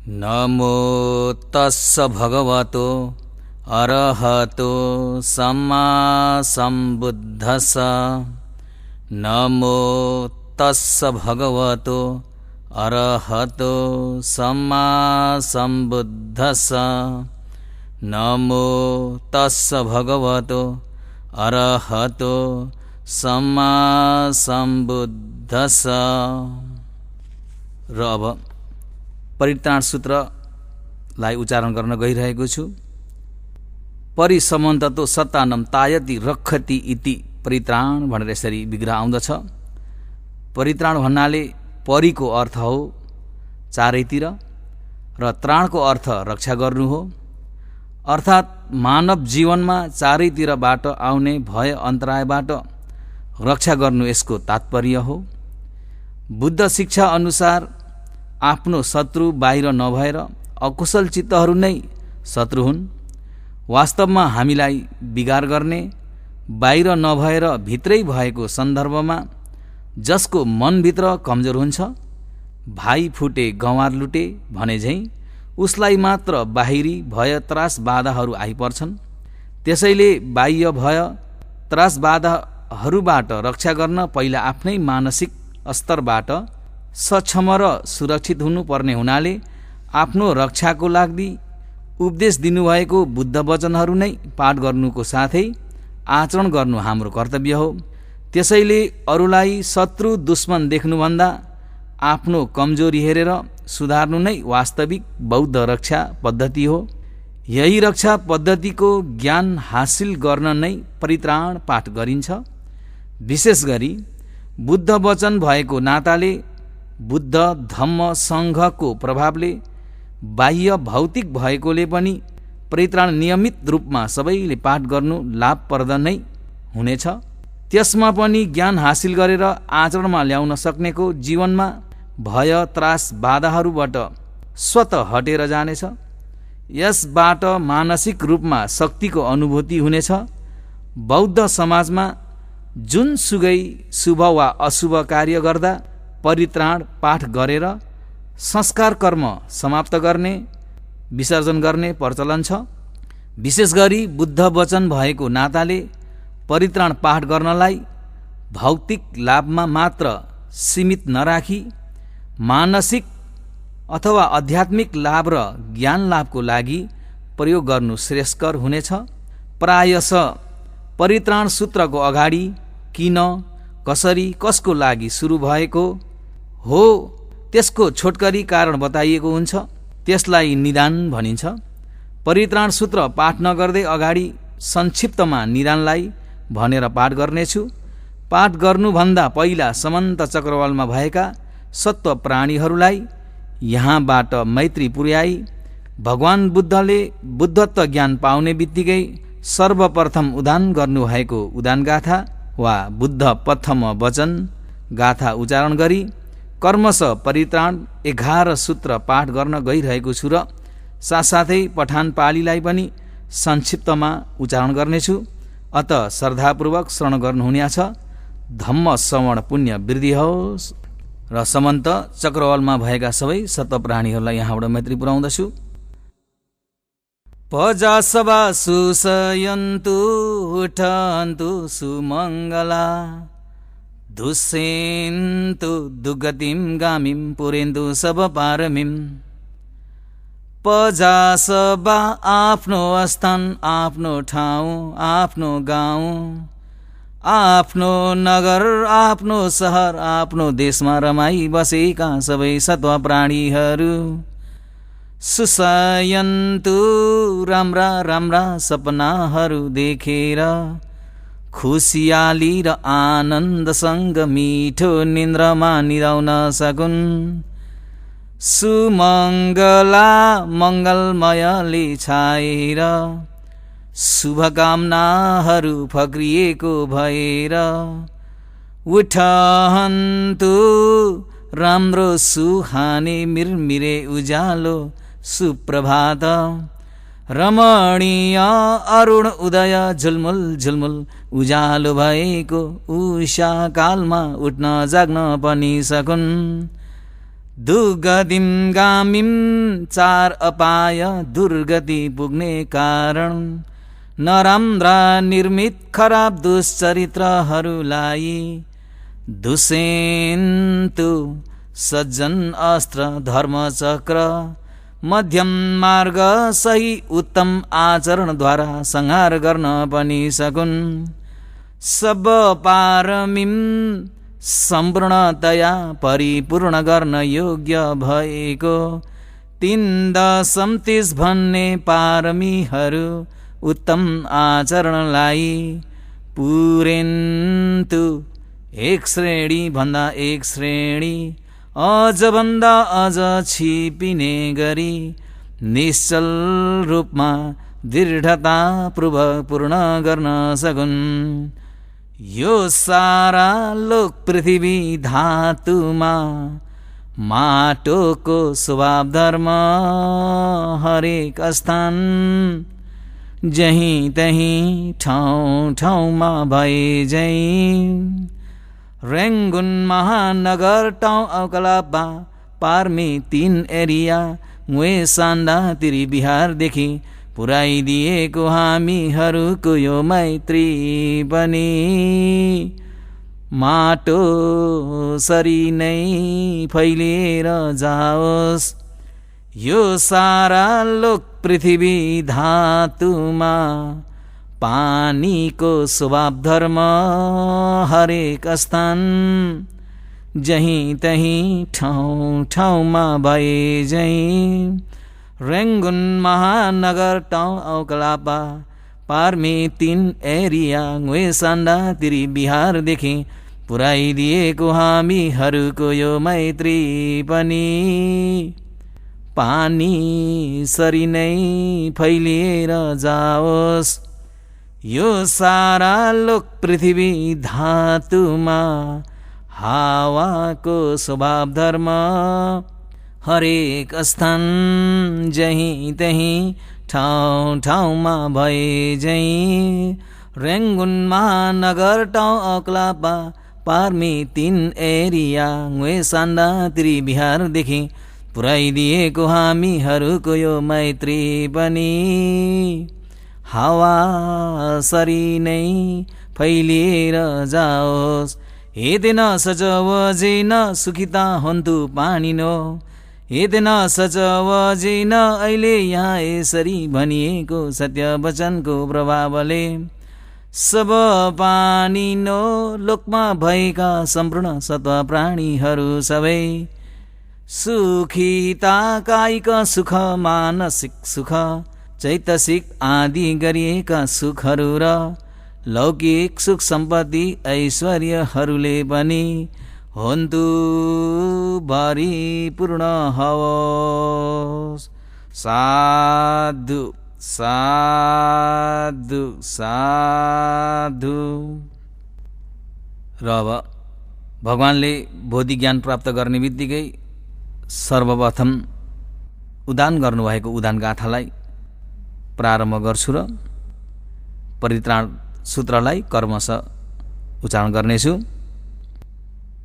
नमो तस्स भगवतो अरहतो सम्मा सम्बुद्धस्स। नमो तस्स भगवतो अरहतो सम्मा सम्बुद्धस्स। नमो तस्स भगवतो अरहतो सम्मा सम्बुद्धस्स। र अब परित्राण सूत्रलाई उच्चारण गर्न गइरहेको छु। परिसमन्ततो सत्तानं तायति रक्षति इति परित्राण भनेर यसरी विग्रह आउँदछ। परित्राण भन्नाले परिको अर्थ हो चारैतिर र त्राणको अर्थ रक्षा गर्नु हो। अर्थात् मानव जीवनमा चारैतिरबाट आउने भय अन्तरायबाट रक्षा गर्नु यसको तात्पर्य हो। बुद्ध शिक्षा अनुसार आफ्नो शत्रु बाहिर नभएर अकुशल चित्तहरू नै शत्रु हुन्। वास्तवमा हामीलाई बिगार गर्ने बाहिर नभएर भित्रै भएको सन्दर्भमा जसको मनभित्र कमजोर हुन्छ, भाइ फुटे गँवार लुटे भने झैँ उसलाई मात्र बाहिरी भय त्रास बाधाहरू आइपर्छन्। त्यसैले बाह्य भय त्रास बाधाहरूबाट रक्षा गर्न पहिला आफ्नै मानसिक स्तरबाट सक्षम र सुरक्षित हुनुपर्ने हुनाले आफ्नो रक्षाको लागि उपदेश दिनुभएको बुद्ध वचनहरू नै पाठ गर्नुको साथै आचरण गर्नु हाम्रो कर्तव्य हो। त्यसैले अरूलाई शत्रु दुश्मन देख्नुभन्दा आफ्नो कमजोरी हेरेर सुधार्नु नै वास्तविक बौद्ध रक्षा पद्धति हो। यही रक्षा पद्धतिको ज्ञान हासिल गर्न नै परित्राण पाठ गरिन्छ। विशेष गरी बुद्ध वचन भएको नाताले बुद्ध धम्म सङ्घको प्रभावले बाह्य भौतिक भएकोले पनि परित्राण नियमित रूपमा सबैले पाठ गर्नु लाभप्रद नै हुनेछ। त्यसमा पनि ज्ञान हासिल गरेर आचरणमा ल्याउन सक्नेको जीवनमा भय त्रास बाधाहरूबाट स्वतः हटेर जानेछ। यसबाट मानसिक रूपमा शक्तिको अनुभूति हुनेछ। बौद्ध समाजमा जुनसुकै शुभ वा अशुभ कार्य गर्दा परित्राण पाठ गरेर संस्कार कर्म समाप्त गर्ने विसर्जन गर्ने प्रचलन छ। विशेष गरी बुद्ध वचन भएको नाताले परित्राण पाठ गर्नलाई भौतिक लाभमा मात्र सीमित नराखी मानसिक अथवा आध्यात्मिक लाभ र ज्ञान लाभको लागि प्रयोग गर्नु श्रेयस्कर हुनेछ। प्रायश परित्राण सूत्रको अगाडि किन, कसरी, कसको लागि सुरु भएको हो त्यसको छोटकरी कारण बताइएको हुन्छ। त्यसलाई निदान भनिन्छ। परित्राण सूत्र पाठ नगर्दै अगाडि संक्षिप्तमा निदानलाई भनेर पाठ गर्नेछु। पाठ गर्नुभन्दा पहिला समन्त चक्रवालमा भएका सत्व प्राणीहरूलाई यहाँबाट मैत्री पुर्याई भगवान बुद्धले बुद्धत्व ज्ञान पाउने बित्तिकै सर्वप्रथम उदान गर्नुभएको उदान गाथा वा बुद्ध प्रथम वचन गाथा उच्चारण गरी कर्मशः परित्राण 11 सूत्र पाठ गर्न गइरहेको छु र साथसाथै पठान पालीलाई पनि संक्षिप्तमा उच्चारण गर्नेछु। अत श्रद्धापूर्वक श्रवण गर्नुहुनेछ। धम्म श्रवण पुण्य वृद्धि होस्। र समन्त चक्रवालमा भएका सबै सत्वप्राणीहरूलाई यहाँबाट मैत्री पुर्याउँदछु। पजासवा सुसयन्तु उठन्तु सुमङ्गला दुष्यन्तु दुर्गतिं गामिं पुरेन्तु सबपारमिं। पजासवा आफ्नो स्थान, आफ्नो ठाउँ, आफ्नो गाउँ, आफ्नो नगर, आफ्नो सहर, आफ्नो देशमा रमाई बसेका सबै सत्व प्राणीहरू सुसयन्तु राम्रा राम्रा सपनाहरू देखेर खुसियाली र आनन्दसँग मिठो निन्द्रमा निदाउन सकुन्। सुमङ्गला मङ्गलमयले छाएर शुभकामनाहरू फक्रिएको भएर उठन्तु राम्रो सुहाने मिरमिरे उज्यालो सुप्रभात। रमणीय अरुण उदय झुलमुल झुलमुल उज्यालो भएको उषा कालमा उठ्न जाग्न पनि सकुन्। दुर्गतिम गामिम चार अपाय दुर्गति पुग्ने कारण नराम्रा निर्मित खराब दुश्चरित्रहरूलाई दुष्यन्तु सज्जन अस्त्र धर्मचक्र मध्यम मार्ग सही उत्तम आचरणद्वारा संहार गर्न पनि सकुन्। सब पारमीम सम्पूर्णतया परिपूर्ण गर्न योग्य भएको 3.30 भन्ने पारमीहरू उत्तम आचरणलाई पुरेन्तु एक श्रेणी भन्दा एक श्रेणी अझ भन्दा अझ छिपिने गरी निश्चल रूपमा दृढतापूर्वक पूर्ण गर्न सकुन्। यो सारा लोक पृथ्वी धातुमा माटोको स्वभाव धर्म हरेक स्थान जहीँ तहीँ ठाउँ ठाउँमा भए झैँ रेङ्गुन महानगर टाउँ औकलापा पार्मी 3 एरिया मुए सान्दा तिरी बिहारदेखि पुर्याइदिएको हामीहरूको यो मैत्री पनि माटो सरी नै फैलिएर जाओस्। यो सारा लोक पृथ्वी धातुमा पानीको स्वभाव धर्म हरेक स्थान जहीँ तहीँ ठाउँ ठाउँमा भए झैँ रेङ्गुन महानगर टाउँ औकलापा पार्मी 3 एरिया मुए सान्डा तिरी बिहारदेखि पुर्याइदिएको हामीहरूको यो मैत्री पनि पानी सरी नै फैलिएर जाओस्। यो सारा लोक पृथ्वी धातुमा हावाको स्वभाव धर्म हरेक स्थान जहीँ तहीँ ठाउँ ठाउँमा भए झैँ रेङ्गुन महानगर टाउँ औकलापा पार्मी 3 एरिया मुए सान्डा तिरी बिहारदेखि पुर्याइदिएको हामीहरूको यो मैत्री पनि हावा सरी नै फैलिएर जाओस्। हेदेन सजवजिन सुखिता हन्तु पानिनो हेदेन सजवजिन अहिले यहाँ यसरी भनिएको सत्य वचनको प्रभावले सब पानिनो लोकमा भएका सम्पूर्ण सत्व प्राणीहरू सबै सुखिता कायिक सुख मानसिक सुख चैतसिक आदि गरिएका सुखहरू र लौकिक सुख सम्पत्ति ऐश्वर्यहरूले पनि हन्तु भरिपूर्ण होस्। साधु साधु साधु। र अब भगवानले बोधि ज्ञान प्राप्त गर्ने बित्तिकै सर्वप्रथम उदान गर्नुभएको उदान गाथालाई प्रारम्भ गर्छु र परित्राण सूत्रलाई कर्मशः उच्चारण गर्नेछु।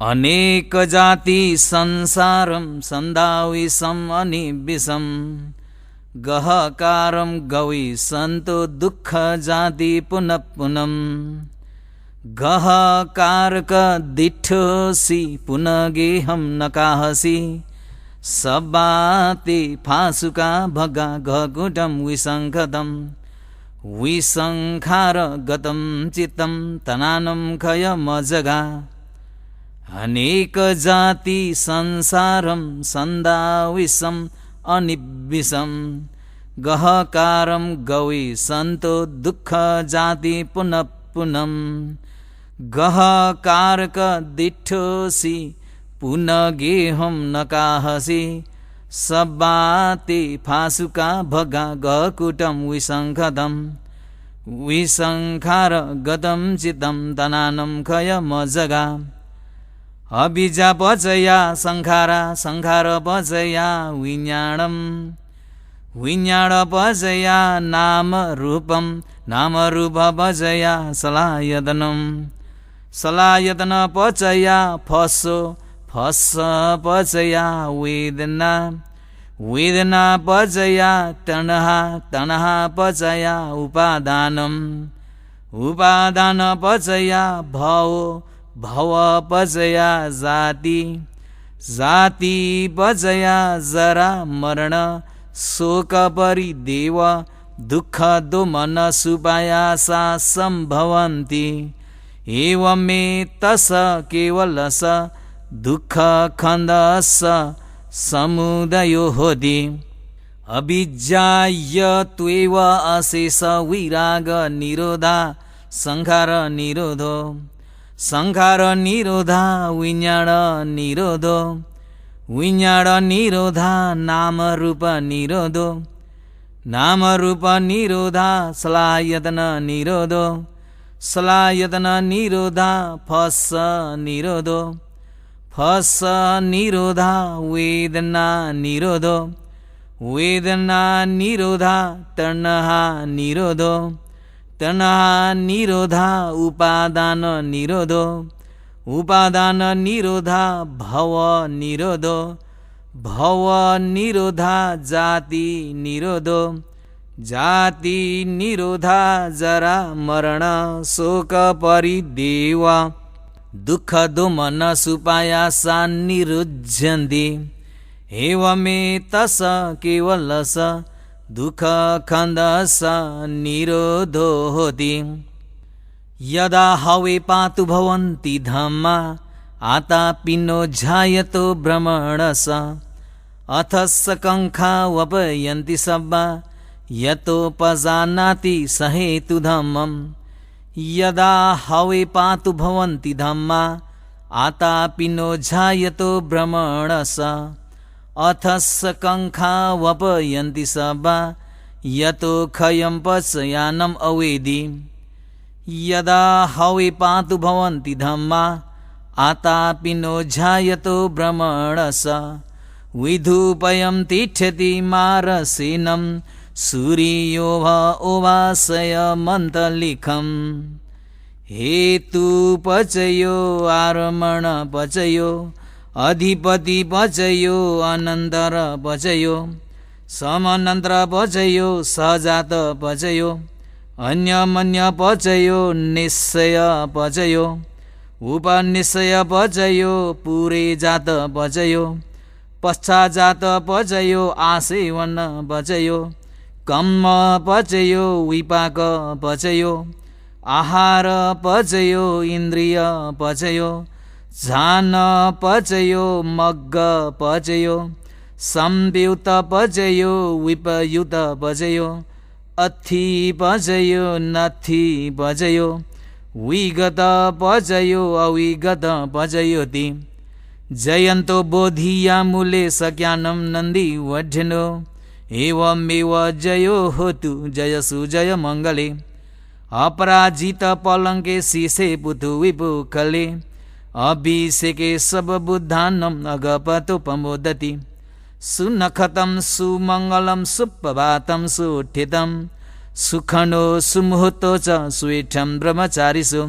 अनेक जाति संसारम सन्दाविषम अनिविषम गहकारम गवि सन्तो दुःख जाति पुनः पुनम गहकारक दिठोसी पुनः गेहम नकाहसी सबाति फासुका भगा घकुटम विसङ्खदम विसङ्खार गतम चित्तम तनानम खय मजगा अनेक जाति संसारम सन्दाविषम अनिविषम गहकारम गवि सन्तो दुःख जाति पुनः पुनम गहकारक दिठोसी पुनः गेहम नकाहसी सबाति फासुका भगा गकुटम विसङ्खदम विसङ्खार गतम चित्तम तनानम खय मजगा अबिजा पचया संखारा संखार पचया विज्ञानम विज्ञान पचया नाम रूपम नाम रूप पचया सलायतनम सलायतन पचया फसो फस्स पचया वेदना, वेदना पचया तणहा, तणहा पचया उपादानम, उपादान पचया भव, भव पचया जाति, जाति पचया जरा मरण, शोक परिदेव दुःख दोमन सुपायासा सम्भवन्ति, एवमेतस केवलस दुःख खन्दस समुदयो होति, अविज्ञायत्वेव अशेष विराग निरोधा संखार निरोधो, संखार निरोधा विज्ञान निरोधो, विज्ञान निरोधा नाम रूप निरोधो, नाम रूप निरोधा सलायतन निरोधो, सलायतन निरोधा फस्स निरोधो, फस्स निरोधा वेदना निरोधो, वेदना निरोधा तणहा निरोधो, तणहा निरोधा उपादान निरोधो, उपादान निरोधा भव निरोधो, भव निरोधा जाति निरोधो, जाति निरोधा जरा मरण शोक परिदेव दुःख दोमन सुपायासा निरुध्यन्ति, एवमेतस केवलस दुःख खन्दस निरोधो होति, यदा हवे पातु भवन्ति धम्मा आतापिनो ध्यायतो भ्रमणस, अथस्य कंखा वपयन्ति सब्बा यतोपजानाति सहेतु धम्मम्, यदा हवे पातु भवन्ति धम्मा आतापिनो ध्यायतो भ्रमणस, अथस्य कंखा वपयन्ति सब्बा यतो खयं पचयानम् अवेदि, यदा हवे पातु भवन्ति धम्मा आतापिनो ध्यायतो भ्रमणस, विधुपयं तिष्ठति मारसेनं सूर्यो वा उवासय मन्तलिखम्, हेतु पचयो आरमण पचयो अधिपति पचयो अनन्तर पचयो समनन्तर पचयो सजात पचयो अन्यमन्य पचयो निश्चय पचयो उपनिश्चय पचयो पुरे जात पचयो पश्चाजात पचयो आसेवन पचयो कम्म पचयो विपाक पचयो आहार पचयो इन्द्रिय पचयो झान पचयो मग्ग पचयो संयुत पचयो विपयुत पचयो अथि पचयो नथि पचयो विगत पचयो अविगत पचयोति, जयन्तो बोधिया मूले सज्ञानं नन्दी वढ्यनो, एवमेव जयो होतु जयसु जय मंगले, अपराजित पलंके शीशे पुतु विपुखले, अभिषेके सब बुद्धानम् अगपतोपमोदति, सुनखतं सुमंगलं सुप्रभातं सुउत्थितं सुखनो सुमुहूर्तो च सुवेठं ब्रह्मचारिषु,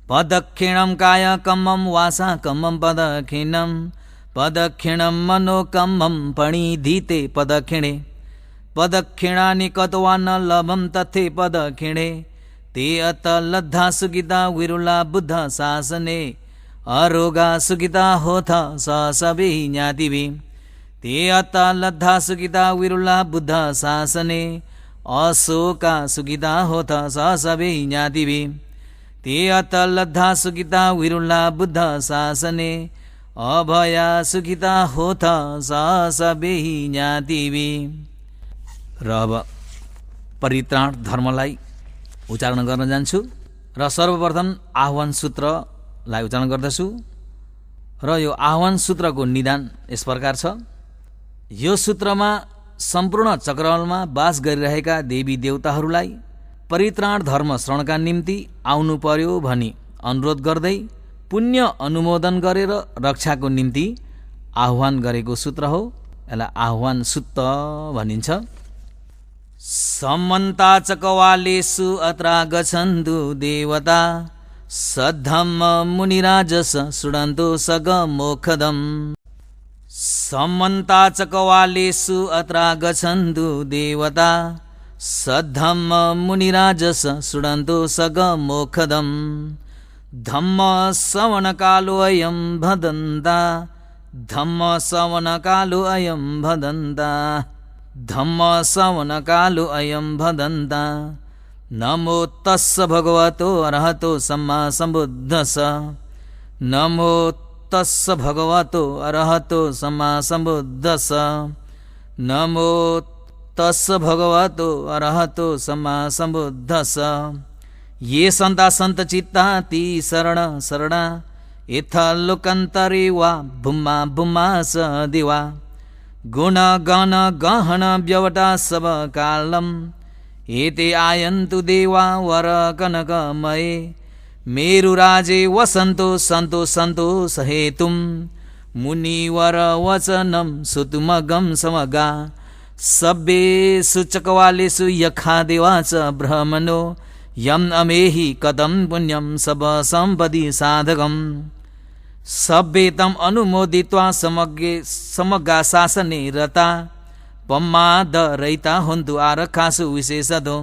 पदक्षिणं कायकम्मं वासाकम्मं पदक्षिणं, पदक्षिणं मनोकम्मं पणिधीते पदक्षिणे, पदक्षिणानि कत्वा न लभं तथे पदक्षिणे, ते अत लब्धा सुखिता विरुला बुद्ध शासने, अरोगा सुखिता होथ सहसभिः ज्ञातिभिः, ते अत लब्धा सुखिता विरुला बुद्ध शासने, अशोका सुखिता होथ सहसभिः ज्ञातिभिः, ते अत लब्धा सुखिता विरुला बुद्ध शासने, अभया सुखिता होथ सहसभिः ज्ञातिभिः। र अब परित्राण धर्मलाई उच्चारण गर्न जान्छु र सर्वप्रथम आह्वान सूत्रलाई उच्चारण गर्दछु र यो आह्वान सूत्रको निदान यस प्रकार छ। यो सूत्रमा सम्पूर्ण चक्रवालमा वास गरिरहेका देवी देवताहरूलाई परित्राण धर्म श्रवणका निम्ति आउनु पर्यो भनी अनुरोध गर्दै पुण्य अनुमोदन गरेर रक्षाको निम्ति आह्वान गरेको सूत्र हो। यसलाई आह्वान सूत्र भनिन्छ। समन्ता चकवालेषु अत्र गच्छन्तु देवता सद्धम्म मुनिराजस शृण्वन्तु सगमोखदम् समन्ताचकवालेषु अत्रागच्छन्तु देवता सद्धम्म मुनिराजस शृण्वन्तु सगमोखदम् धम्म श्रवणकालो अयं भदन्ता धम्म श्रवणकालो अयं भदन्ता धम्म श्रवणकालो अयं भदन्ता नमो तस्स भगवतो अरहतो सम्मा सम्बुद्धस्स नमो तस्स भगवतो अरहतो सम्मा सम्बुद्धस्स नमो तस्स भगवतो अरहतो सम्मा सम्बुद्धस्स ये सन्ता सन्तचित्ता ती शरण शरणा यथ लोकान्तरे वा भूमा भूमा स दिवा गुण गण गहन व्यवटा सब कालम् एते आयन्तु देवा वर कनकमये मेरुराजे वसन्तो सन्तो सन्तोष हेतुं मुनिवर वचनं श्रुतुमगं समगा सब्बेषु चकवालेषु यखा देवा च ब्रह्मणो यम् अमेहि कथं पुण्यं सब सम्पदि साधकम् सब्बे तम् अनुमोदित्वा समग्गा शासने रता पम्मादरहिता हन्तु आरक्षासु विशेषतो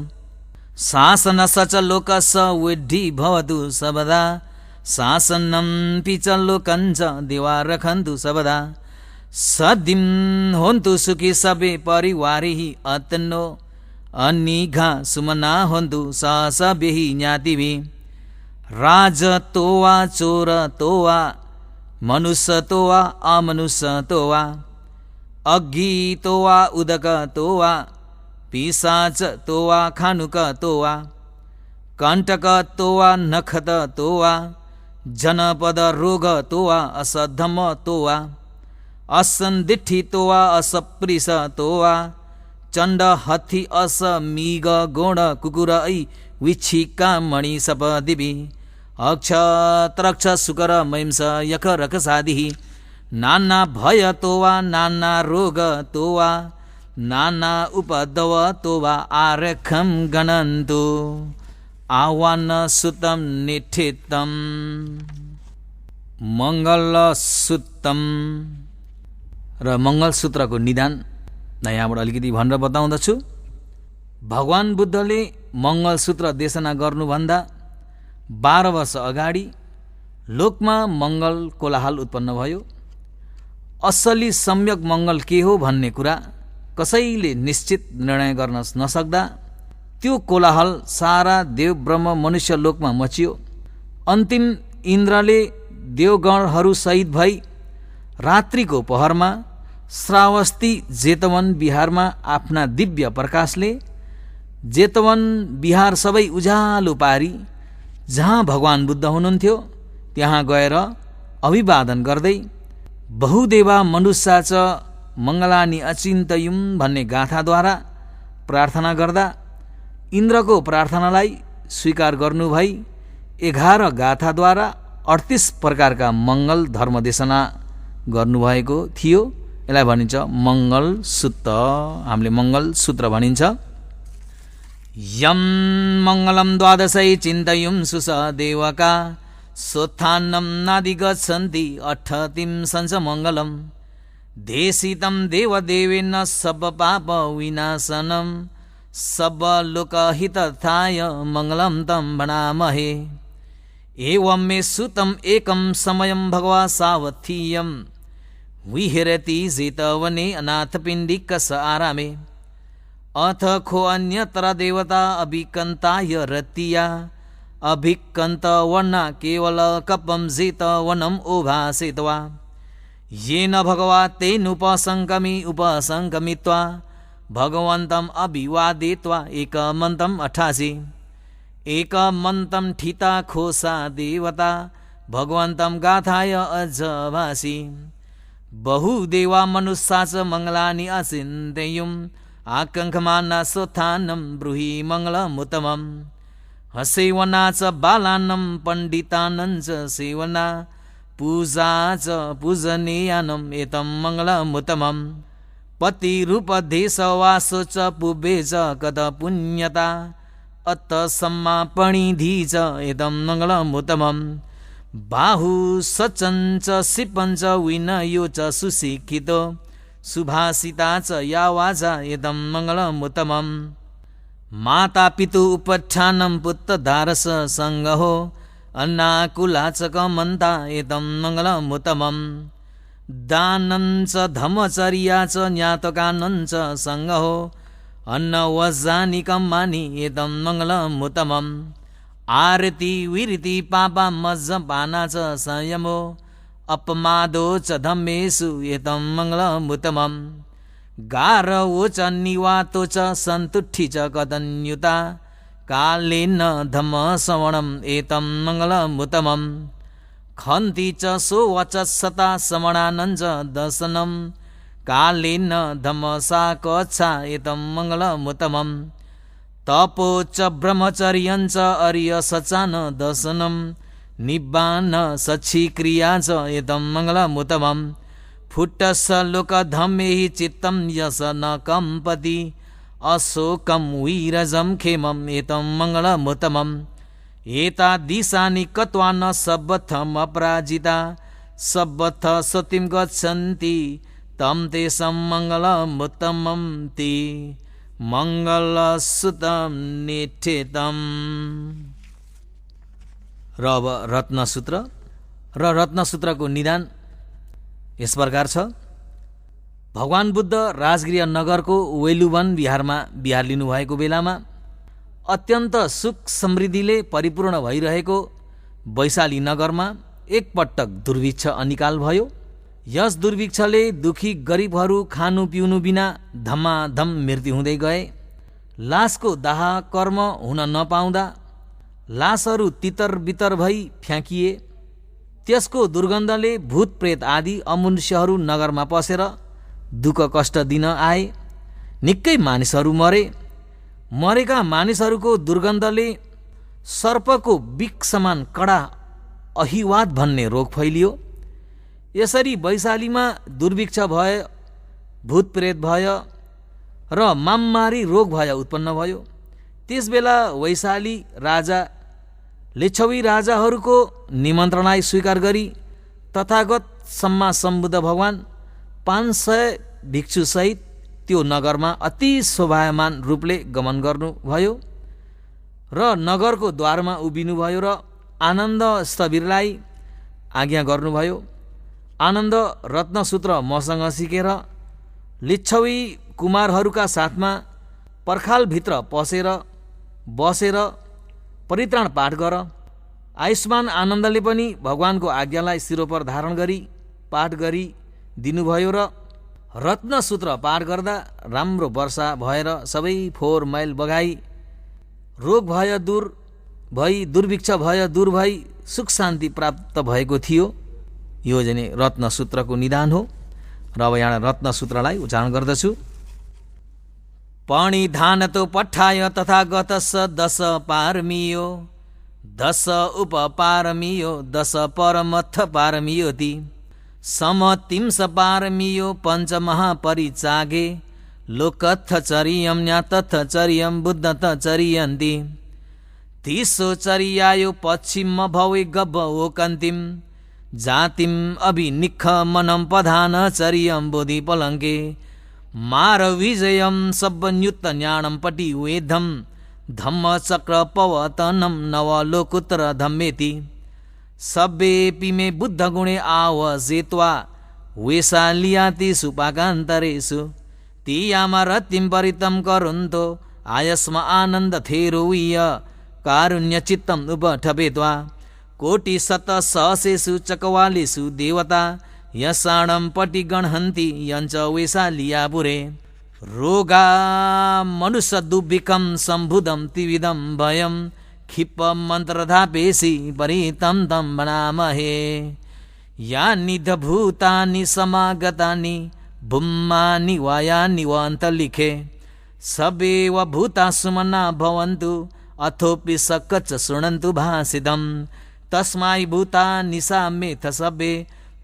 शासन सच लोकस्य वृद्धि भवतु सर्वदा शासनं च लोकञ्च देवा रखन्तु सर्वदा सद्दिं हन्तु सुखी सबे परिवारिः अतनो अनिघा सुमना हन्तु सहसभिः ज्ञातिभिः राज तो वा चोर तो वा मनुष्य तो वा अमनुष्य तो वा अग्नि तो वा उदक तो वा पिशाच तो वा खानुक तो वा कंटक तो वा नखत तो वा जनपद रोग तो वा असधम तो वा असंदिठि तो वा असप्रिस तो वा चंड हथि अस मीग गोण कुकुर ऐ विच्छिका मणि सप दिवि अक्ष त्रक्ष सुकर महिंस यख रखसादिः नाना भय तो वा नाना रोग तो वा नाना उपद्रव तो वा आरक्षं गणन्तु आह्वान सुतम निठितम मङ्गलसूत्रम र मङ्गलसूत्रको निदान यहाँबाट अलिकति भनेर बताउँदछु। भगवान बुद्धले मङ्गलसूत्र देशना गर्नुभन्दा 12 वर्ष अगाडि लोकमा मङ्गल कोलाहल उत्पन्न भयो। असली सम्यक मङ्गल के हो भन्ने कुरा कसैले निश्चित निर्णय गर्न नसक्दा त्यो कोलाहल सारा देव ब्रह्म मनुष्य लोकमा मचियो। अन्तिम इन्द्रले देवगणहरू सहित भई रात्रिको पहरमा श्रावस्ती जेतवन बिहारमा आफ्ना दिव्य प्रकाशले जेतवन बिहार सबै उज्यालो पारी जहाँ भगवान बुद्ध हुनुहुन्थ्यो त्यहाँ गएर अभिवादन गर्दै बहुदेवा मनुष्या च मङ्गलानि अचिन्तयुम भन्ने गाथाद्वारा प्रार्थना गर्दा इन्द्रको प्रार्थनालाई स्वीकार गर्नु भई 11 गाथाद्वारा 38 प्रकारका मङ्गल धर्मदेशना गर्नुभएको थियो। यसलाई भनिन्छ मङ्गल सूत्र, हामीले मङ्गल सूत्र भनिन्छ। यम मङ्गलम द्वादशै चिन्तयुं सुसदेवका सोत्थानं नादि गच्छन्ति अठतिं संस मङ्गलम् देशितं देवदेवेन सब पाप विनाशनं सब लोकहिताय मङ्गलं तं भणामहे। एवं मे सुतम् एकं समयं भगवा सावथीयं विहरति जेतवने अनाथपिण्डिकस्य आरामे अथ खो अन्यत्र देवता अभिकन्ताय रतिया अभिकन्त वर्णा केवल कपं जेतवनम् उभासित्वा येन भगवा तेनुपसङ्गमि उपसङ्गमित्वा भगवन्तम् अभिवादित्वा एकमन्तं 88 एकमन्तं ठिता खोसा देवता भगवन्तं गाथाय अजभासि बहुदेवा मनुष्या च मङ्गलानि अचिन्तयुम् आकाङ्क्षमाना सोत्थानं ब्रूहि मङ्गलमुत्तमम् हसेवना च बालानं पण्डितानं च सेवना पूजा च पूजनीयानम् एतं मङ्गलमुत्तमम् पतिरूपदेशवासो च पुब्बे च कद पुण्यता अत समापणिधी च एतं मङ्गलमुत्तमम् बाहु सचञ्च सिपञ्च विनयो च सुशिक्षितो सुभाषिता च या वाचा एतं मङ्गलमुत्तमम् माता पितु उपठानं पुत्रधारस सङ्गहो अन्नाकुलाचकमन्ता एतं मङ्गलमुत्तमम् दानं च धर्मचर्या च ज्ञातकानं च सङ्गहो अन्नवजानिकमानि एतं मङ्गलमुत्तमम् आरति विरति पापा मज्जपाना च संयमो अपमादो च धम्मेषु एतं मङ्गलमुत्तमम् गारवो च निवातो च सन्तुष्टि च कदन्युता कालेन धम्मश्रवणम् एतं मङ्गलमुत्तमम् खन्ति च सोवचस्सता श्रवणानं च दर्शनं कालेन धम्मसाकच्छा एतं मङ्गलमुत्तमम् तपो च ब्रह्मचर्यं च अर्यसचान दर्शनं निब्बान सच्छिक्रिया च एतं मङ्गलमुत्तमम् फुट्टस लोकधम्मेहि चित्तं यस न कम्पति अशोकं वीरजं क्षेमम् एतं मङ्गलमुत्तमम् एतादृशानि कृत्वा न सर्वथमपराजिता सर्वथ सतिं गच्छन्ति तं तेषां मङ्गलमुत्तमं ते मङ्गलसूत्रं निठितम्। र अब रत्नसूत्र र रत्नसूत्रको निदान यस प्रकार छ। भगवान बुद्ध राजगृह नगरको वेलुवन विहारमा विहार लिनुभएको बेलामा अत्यन्त सुख समृद्धिले परिपूर्ण भइरहेको वैशाली नगरमा एकपटक दुर्भिक्ष अनिकाल भयो। यस दुर्भिक्षले दुखी गरिबहरू खानु पिउनु बिना धम्माधम मृत्यु हुँदै गए। लासको दाह कर्म हुन नपाउँदा लासहरू तितर बितर भई फ्याँकिए। त्यसको दुर्गन्धले भूत प्रेत आदि अमनुष्यहरू नगरमा पसेर दुःख कष्ट दिन आए। निकै मानिसहरू मरे। मरेका मानिसहरूको दुर्गन्धले सर्पको बिख समान कडा अहिवाद भन्ने रोग फैलियो। यसरी वैशालीमा दुर्भिक्ष भए, भूत प्रेत भयो र महामारी रोग भय उत्पन्न भयो। त्यसबेला वैशाली राजा लिच्छवी राजाहरूको निमन्त्रणालाई स्वीकार गरी तथागत सम्मा सम्बुद्ध भगवान 500 भिक्षुसहित त्यो नगरमा अति शोभायमान रूपले गमन गर्नुभयो र नगरको द्वारमा उभिनुभयो र आनन्द स्थविरलाई आज्ञा गर्नुभयो। आनन्द रत्नसूत्र मसँग सिकेर लिच्छवी कुमारहरूका साथमा पर्खालभित्र पसेर बसेर परित्राण पाठ गर। आयुष्मान आनन्दले पनि भगवानको आज्ञालाई शिरोपर धारण गरी पाठ गरी दिनुभयो र रत्नसूत्र पाठ गर्दा राम्रो वर्षा भएर सबै फोहोर मैल बगाई रोग भय दूर भई दुर्भिक्ष भय दूर भई सुख शान्ति प्राप्त भएको थियो। यो जने रत्नसूत्रको निदान हो। र अब यहाँ रत्नसूत्रलाई उच्चारण गर्दछु। पणिधान तो पठाय तथा गतस 10 पारमियो 10 उपपारमियो 10 परमथ पारमियोति समतिंस पारमियो पंचमहापरिचागे लोकथ चरियं न्यातथ चरियं बुद्धथ चरियन्ति 30 चरियायो पश्चिम भवे गभ ओकन्तिम जातिम अभिनिख मनम पधान चरियं बोधि पलङ्के मार विजयं सब्बन्युत ज्ञानं पटि वेदं धम्म चक्र पवतनं नवलोकुत्र धम्मेति सब्बेपि मे बुद्ध गुणे आवसेत्वा वेशालियाति सुपाकान्तरेषु तियामरतिं परितं करुन्तो आयस्म आनन्द थेरोवीय कारुण्यचित्तम् उपठपेत्वा कोटिशत सहसेषु चकवालेषु देवता यशाणं पटि गणहन्ति यञ्च वेशालियापुरे रोगा मनुष्य दुर्भिकं सम्भुदं त्रिविधं भयं क्षिप मन्त्रधापेसि परितं तं वनामहे यानि भूतानि समागतानि भूमानि वायानि वान्तलिखे सवेव भूता सुमना भवन्तु अथोपि सकच शृण्वन्तु भासितं तस्मै भूतानि सामेथ सभे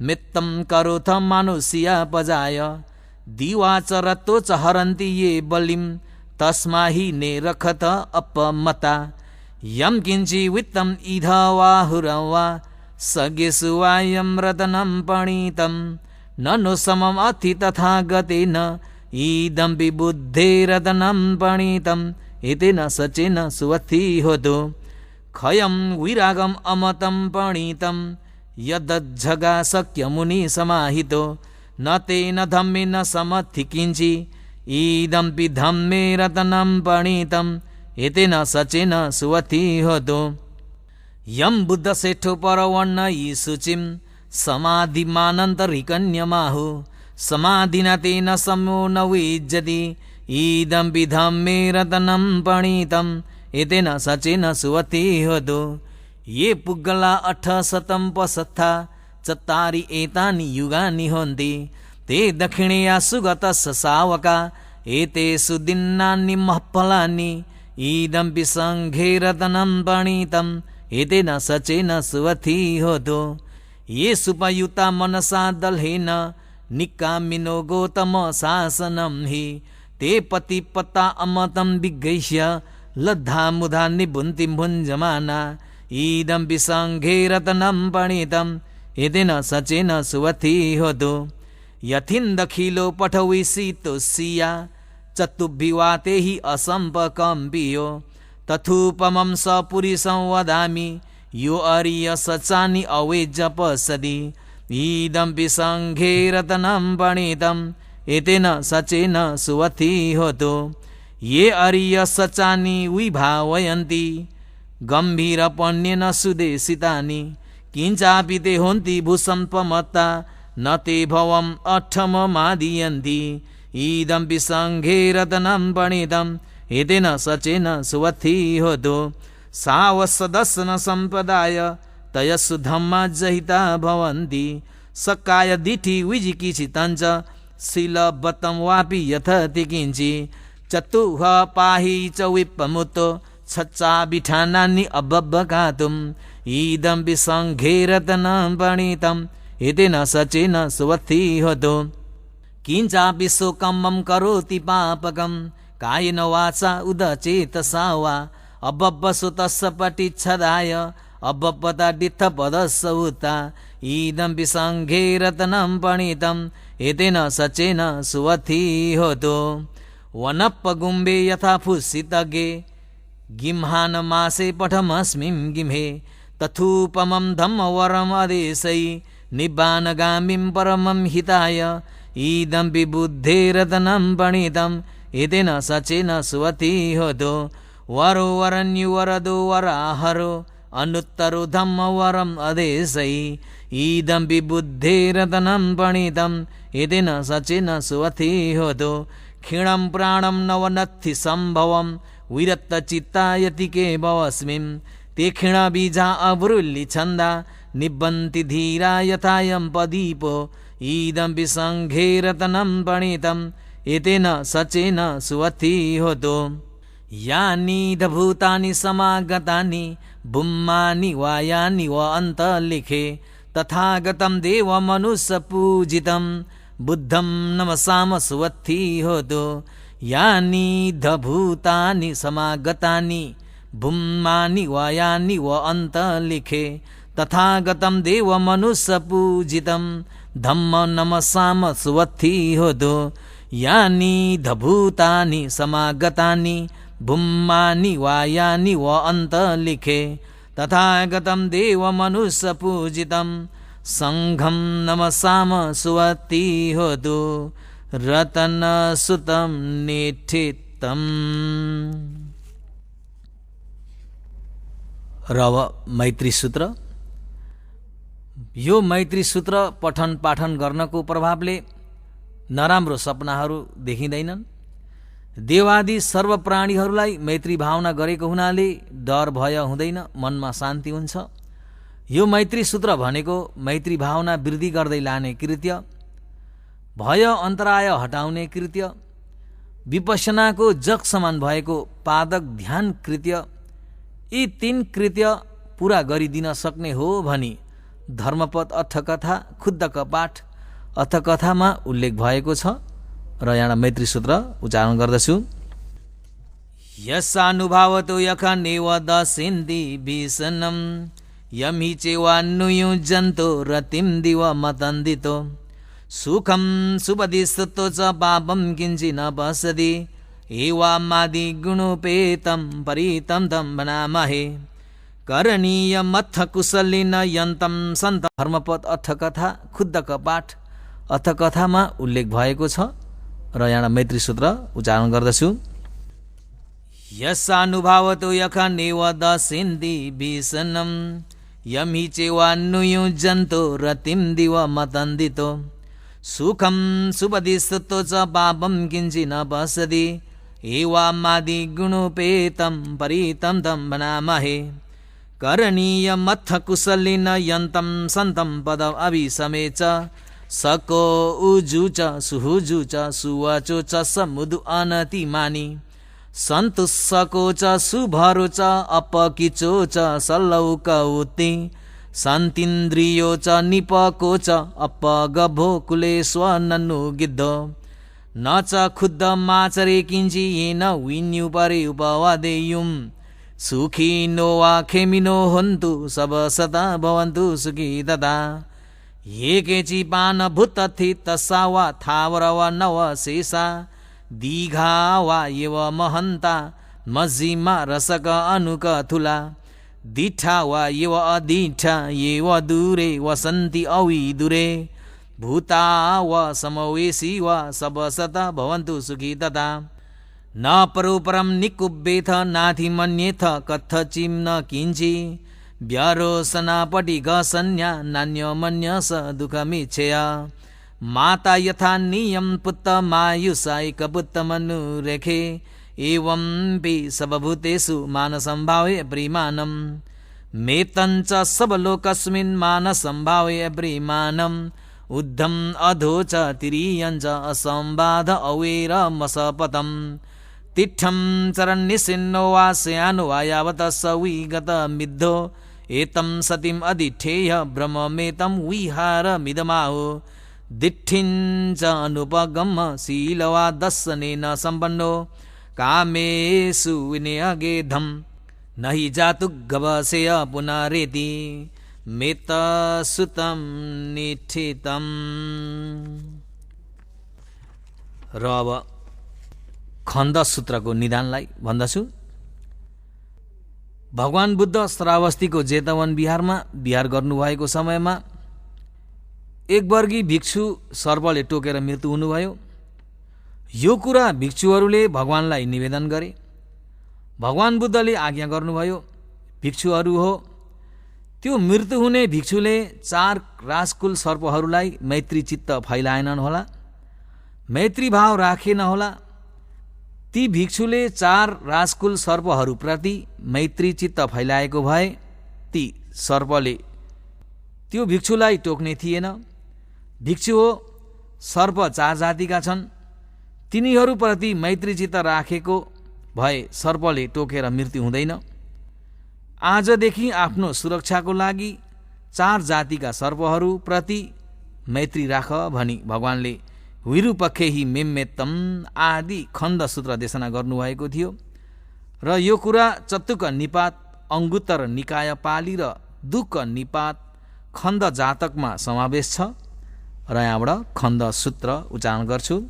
मित्तं करोथ मानुष्या पजाय दिवाचरतो च हरन्ति ये बलिं तस्माहि ने रखत अपमता यम किञ्चिवित्तम इधवाहुरवा सगेषु वायं रतनं पणितं ननु समम अति तथा गतेन इदं विबुद्धेरतनं पणितं एतेन सचेन सुवथि होतो खयं विरागम अमतं पणितं यदज्झगा शक्यमुनि समाहितो न तेन धम्मेन समर्थि किञ्चि इदंपि धम्मे रतनं पणितं एतेन सचेन सुवथि होतो यम बुद्ध सेठो परवर्ण ईशुचिम समाधिमानन्तरिकन्यमाहु समाधिना तेन समो न विज्जति इदं विधम्मे रतनं पणितं एतेन सचेन सुवथि होतो ये पुग्गला 850 चत्तारि एतानि युगानि होन्ति ते दक्षिणेया सुगतस्य सावका एतेषु दिनानि महफलानि इदंपि संघे रतनं पणितं एतेन सचेन सुवथि होतो ये सुपयुता मनसा दल्हेन निकामिनो गौतम शासनं हि ते पतिपत्ता अमतं विगृह्य लद्धा मुधा निबुन्ति भुञ्जमाना इदंपि संघे रतनं पणितं एतेन सचेन सुवथि होतो यथिन्दखिलो पठविषितोऽस्या चतुर्भिवाते हि असम्पकम्पियो तथूपमं सपुरुषं वदामि यो अर्य सचानि अवेज्य पश्यति इदंपि संघे रतनं पणितं एतेन सचेन सुवथि होतो ये अर्य सचानि विभावयन्ति गम्भीरपण्येन सुदेशितानि किञ्चापि ते होन्ति भूसम्पमत्ता न ते भवम् अठममादीयन्ति इदंपि संघे रतनं पणितं एतेन सचेन सुवथि होतो सावसदसन संपदाय तयस्सु धम्मा जहिता भवन्ति सकाय दिठि विजिकिचितञ्च शीलबतं वापि यथति किञ्चि चतुः पाहि च विपमुतो छच्चा बिठानानि अबब्बकातुम् इदंपि संघे रतनं पणितं एतेन सचेन सुवथि होतो किञ्चापि शोकमं करोति पापकं कायेन वाचा उदचेतसा वा अबब्बसु तस्य पटिच्छदाय अबब्बता डित्थपदस्य उता इदंपि संघे रतनं पणितं एतेन सचेन सुवथि होतो वनप्पगुम्बे यथा फुस्सितगे गिम्हानमासे पठमस्मिन् गिम्हे तथूपमं धम्मवरमदेशै निब्बानगामिं परमं हिताय इदंपि बुद्धे रतनं पणितं एतेन सचेन सुवथि होतो वरो वरन्युवरदो वराहरो अनुत्तरो धम्मवरम् अदेशै इदंपि बुद्धे रतनं पणितं एतेन सचेन सुवथि होतो क्षीणं प्राणं नवनत्थि संभवं विरक्तचित्ता यतिके भवस्मिन् ते क्षीणबीजा अवृल्लि छन्दा निबन्ति धीरा यथायं पदीपो इदंपि संघे रतनं पणितं एतेन सचेन सुवथि होतो यानि भूतानि समागतानि बुम्मानि वायानि व अन्तर्लिखे तथागतं देवमनुष्यपूजितं बुद्धं नमसाम सुवथि होतो यानि भूतानि समागतानि बुम्मानि वायानि व अन्तर्लिखे तथागतं देवमनुष्यपूजितं धम्म नमसाम सुवथि होतो यानि भूतानि समागतानि बुम्मानि वायानि व अन्तर्लिखे तथागतं देवमनुष्यपूजितं संघं नमसाम सुवथि होतो रतनसुतं निठितम्। रव मैत्री सूत्र। यो मैत्री सूत्र पठन पाठन गर्नको प्रभावले नराम्रो सपनाहरू देखिँदैनन्। देवादि सर्व प्राणीहरूलाई मैत्री भावना गरेको हुनाले डर भय हुँदैन, मनमा शान्ति हुन्छ। यो मैत्री सूत्र भनेको मैत्री भावना वृद्धि गर्दै लाने कृत्य, भय अन्तराय हटाउने कृत्य, विपश्यनाको जग समान भएको पादक ध्यान कृत्य, यी 3 कृत्य पूरा गरिदिन सक्ने हो भनी धर्मपद अर्थकथा खुद्दक पाठ अर्थकथामा उल्लेख भएको छ र यहाँ मैत्री सूत्र उच्चारण गर्दछु। यस्सानुभावतो यखनेव दशिन्ति भीषणं यं हि चैवान्नुयुञ्जन्तो रतिं दिव मतन्दितो सुखं सुपदिस्तुतो च पापं किञ्चि न पश्यति एवामादि गुणोपेतं परितं तं वनामहे करणीयमथ कुशलिन यन्तं सन्त धर्मपद अथ कथा खुद्दक पाठ अथ कथामा उल्लेख भएको छ र यहाँ मैत्री सूत्र उच्चारण गर्दछु। यस्सानुभावतो यखनेव दशिन्ति भीषणं यं हि चैवान्नुयुञ्जन्तो रतिं दिव मतन्दितो सुखं सुपदिस्तुतो च पापं किञ्चि न पश्यति एवामादि गुणोपेतं परितं तं वनामहे करणीयमथ कुशलिन यन्तं सन्तं पदम् अभिसमे च सको उजु च सुहुजु च सुवचो च समुदु अनतिमानी सन्तुषको च सुभरो च अपकिचो च सल्लौकौति शान्तिन्द्रियो च निपको च अपगभो कुलेश्व नन्नु गिद्धो न च खुद्द माचरे किञ्चि येन विन्युपरे उपवादेयुं सुखिनो वा खेमिनो हन्तु सबसता भवन्तु सुखी तथा ये केचि पानभूतथितसा वा थावर वा नव शेषा दीघा वा एव महन्ता मज्जिमा रसक अनुक थुला दीठा वा एव अदीठा एव दूरे वसन्ति अविदूरे भूता वा समवेशी वा सबसता भवन्तु सुखी तथा न परोपरं निकुब्येथ नाथि मन्येथ कथचिं न किञ्चि व्यरोसनापटि गसन्या नान्यमन्य स दुःखमिच्छया माता यथा नियम पुत्र मायुषायिकपुत्रमनुरेखे एवं पि सबभूतेषु मानसंभावे प्रीमानं मेतञ्च सबलोकस्मिन् मानसंभावे प्रीमानम् उद्धम् अधो च तिरीयञ्च असंबाध अवैरमसपतं तिष्ठं चरन्निसिन्नो वा स्यानो वा यावत् स विगतमिद्धो एतं सतिम् अधिष्ठेय ब्रह्ममेतं विहारमिदमाहो दिष्ठिञ्च अनुपगम्य शीलवा दर्शनेन सम्पन्नो कामेषु विनियगेधं न हि जातु गवसेय पुनरेति मेतसुतं निठितं। र अब खण्ड सूत्रको निदानलाई भन्दछु। भगवान बुद्ध श्रावस्तीको जेतवन बिहारमा विहार गर्नुभएको समयमा एक वर्गी भिक्षु सर्पले टोकेर मृत्यु हुनुभयो। यो कुरा भिक्षुहरूले भगवानलाई निवेदन गरे। भगवान बुद्धले आज्ञा गर्नुभयो, भिक्षुहरू हो, त्यो मृत्यु हुने भिक्षुले 4 राजकुल सर्पहरूलाई मैत्री चित्त फैलाएनन् होला, मैत्री भाव राखेन होला। ती भिक्षुले 4 राजकुल सर्पहरूप्रति मैत्री चित्त फैलाएको भए ती सर्पले त्यो भिक्षुलाई टोक्ने थिएन। भिक्षु हो, सर्प 4 जातिका छन्, तिनीहरूप्रति मैत्री चित्त राखेको भए सर्पले टोकेर मृत्यु हुँदैन। आजदेखि आफ्नो सुरक्षाको लागि 4 जातिका सर्पहरूप्रति मैत्री राख भनी भगवानले विरूपखेहि मेम्मेत्तम आदि खण्ड सूत्र देशना गर्नुभएको थियो। र यो कुरा चतुक निपात अंगुत्तर निकाय पाली र दुक निपात खण्ड जातकमा समावेश छ। र यहाँबाट खण्ड सूत्र उच्चारण गर्छु।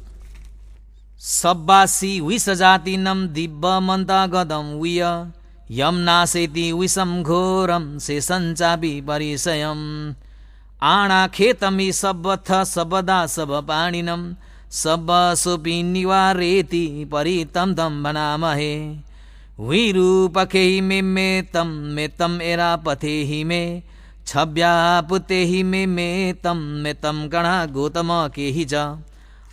सब्बासी विष जातिनम दिव्य मन्त गदम विय यम नासेति विषम घोरम शेषञ्चापि परिचयम आणाखेतमि सबथ सबदा सब पाणिनम सब सोपि निवारेति परितं तं वनामहे विरूपखेहि मे तं मेतं एरापथेहि मे छव्या पुतेहि मे तं मेतं गणा गौतम केहि च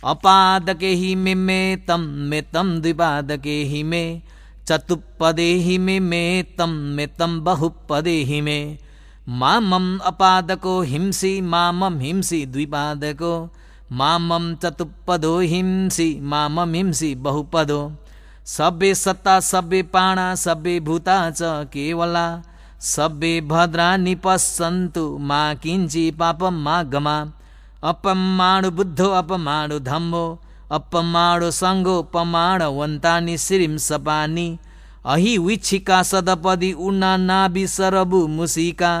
अपादकेहि मे तं मेतं द्विपादकेहि मे चतुप्पदेहि मे तं मेतं बहुपदेहि मे मामम अपादको हिंसी मामम हिंसी द्विपादको मामम चतुप्पदो हिंसी मामम हिंसी बहुपदो सब्बे सत्ता सब्बे पाणा सब्बे भूता च केवला सब्बे भद्राणि पश्यन्तु मा किञ्चि पापं मा गमा अपमाणु बुद्धो अपमाणु धम्मो अपमाणो सङ्गोपमाण वन्तानि श्रीं सपानि अहि विच्छिका सदपदि उन्ना नाभि सरबु मुसिका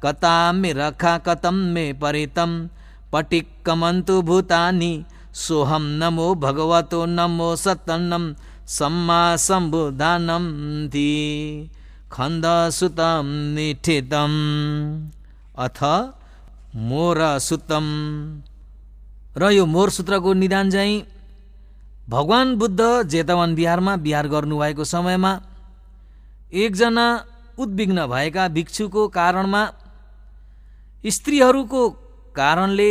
कता मे रखा कतं मे परितं पटिक्कमन्तु भूतानि सोहम नमो भगवतो नमो सतन्नं सम्मा सम्बुधानं ति खन्दसुतं निठितं अथ मोरसुतम। र यो मोर सूत्रको निदान चाहिँ भगवान बुद्ध जेतवन बिहारमा विहार गर्नुभएको समयमा एकजना उद्विग्न भएका भिक्षुको कारणमा स्त्रीहरूको कारणले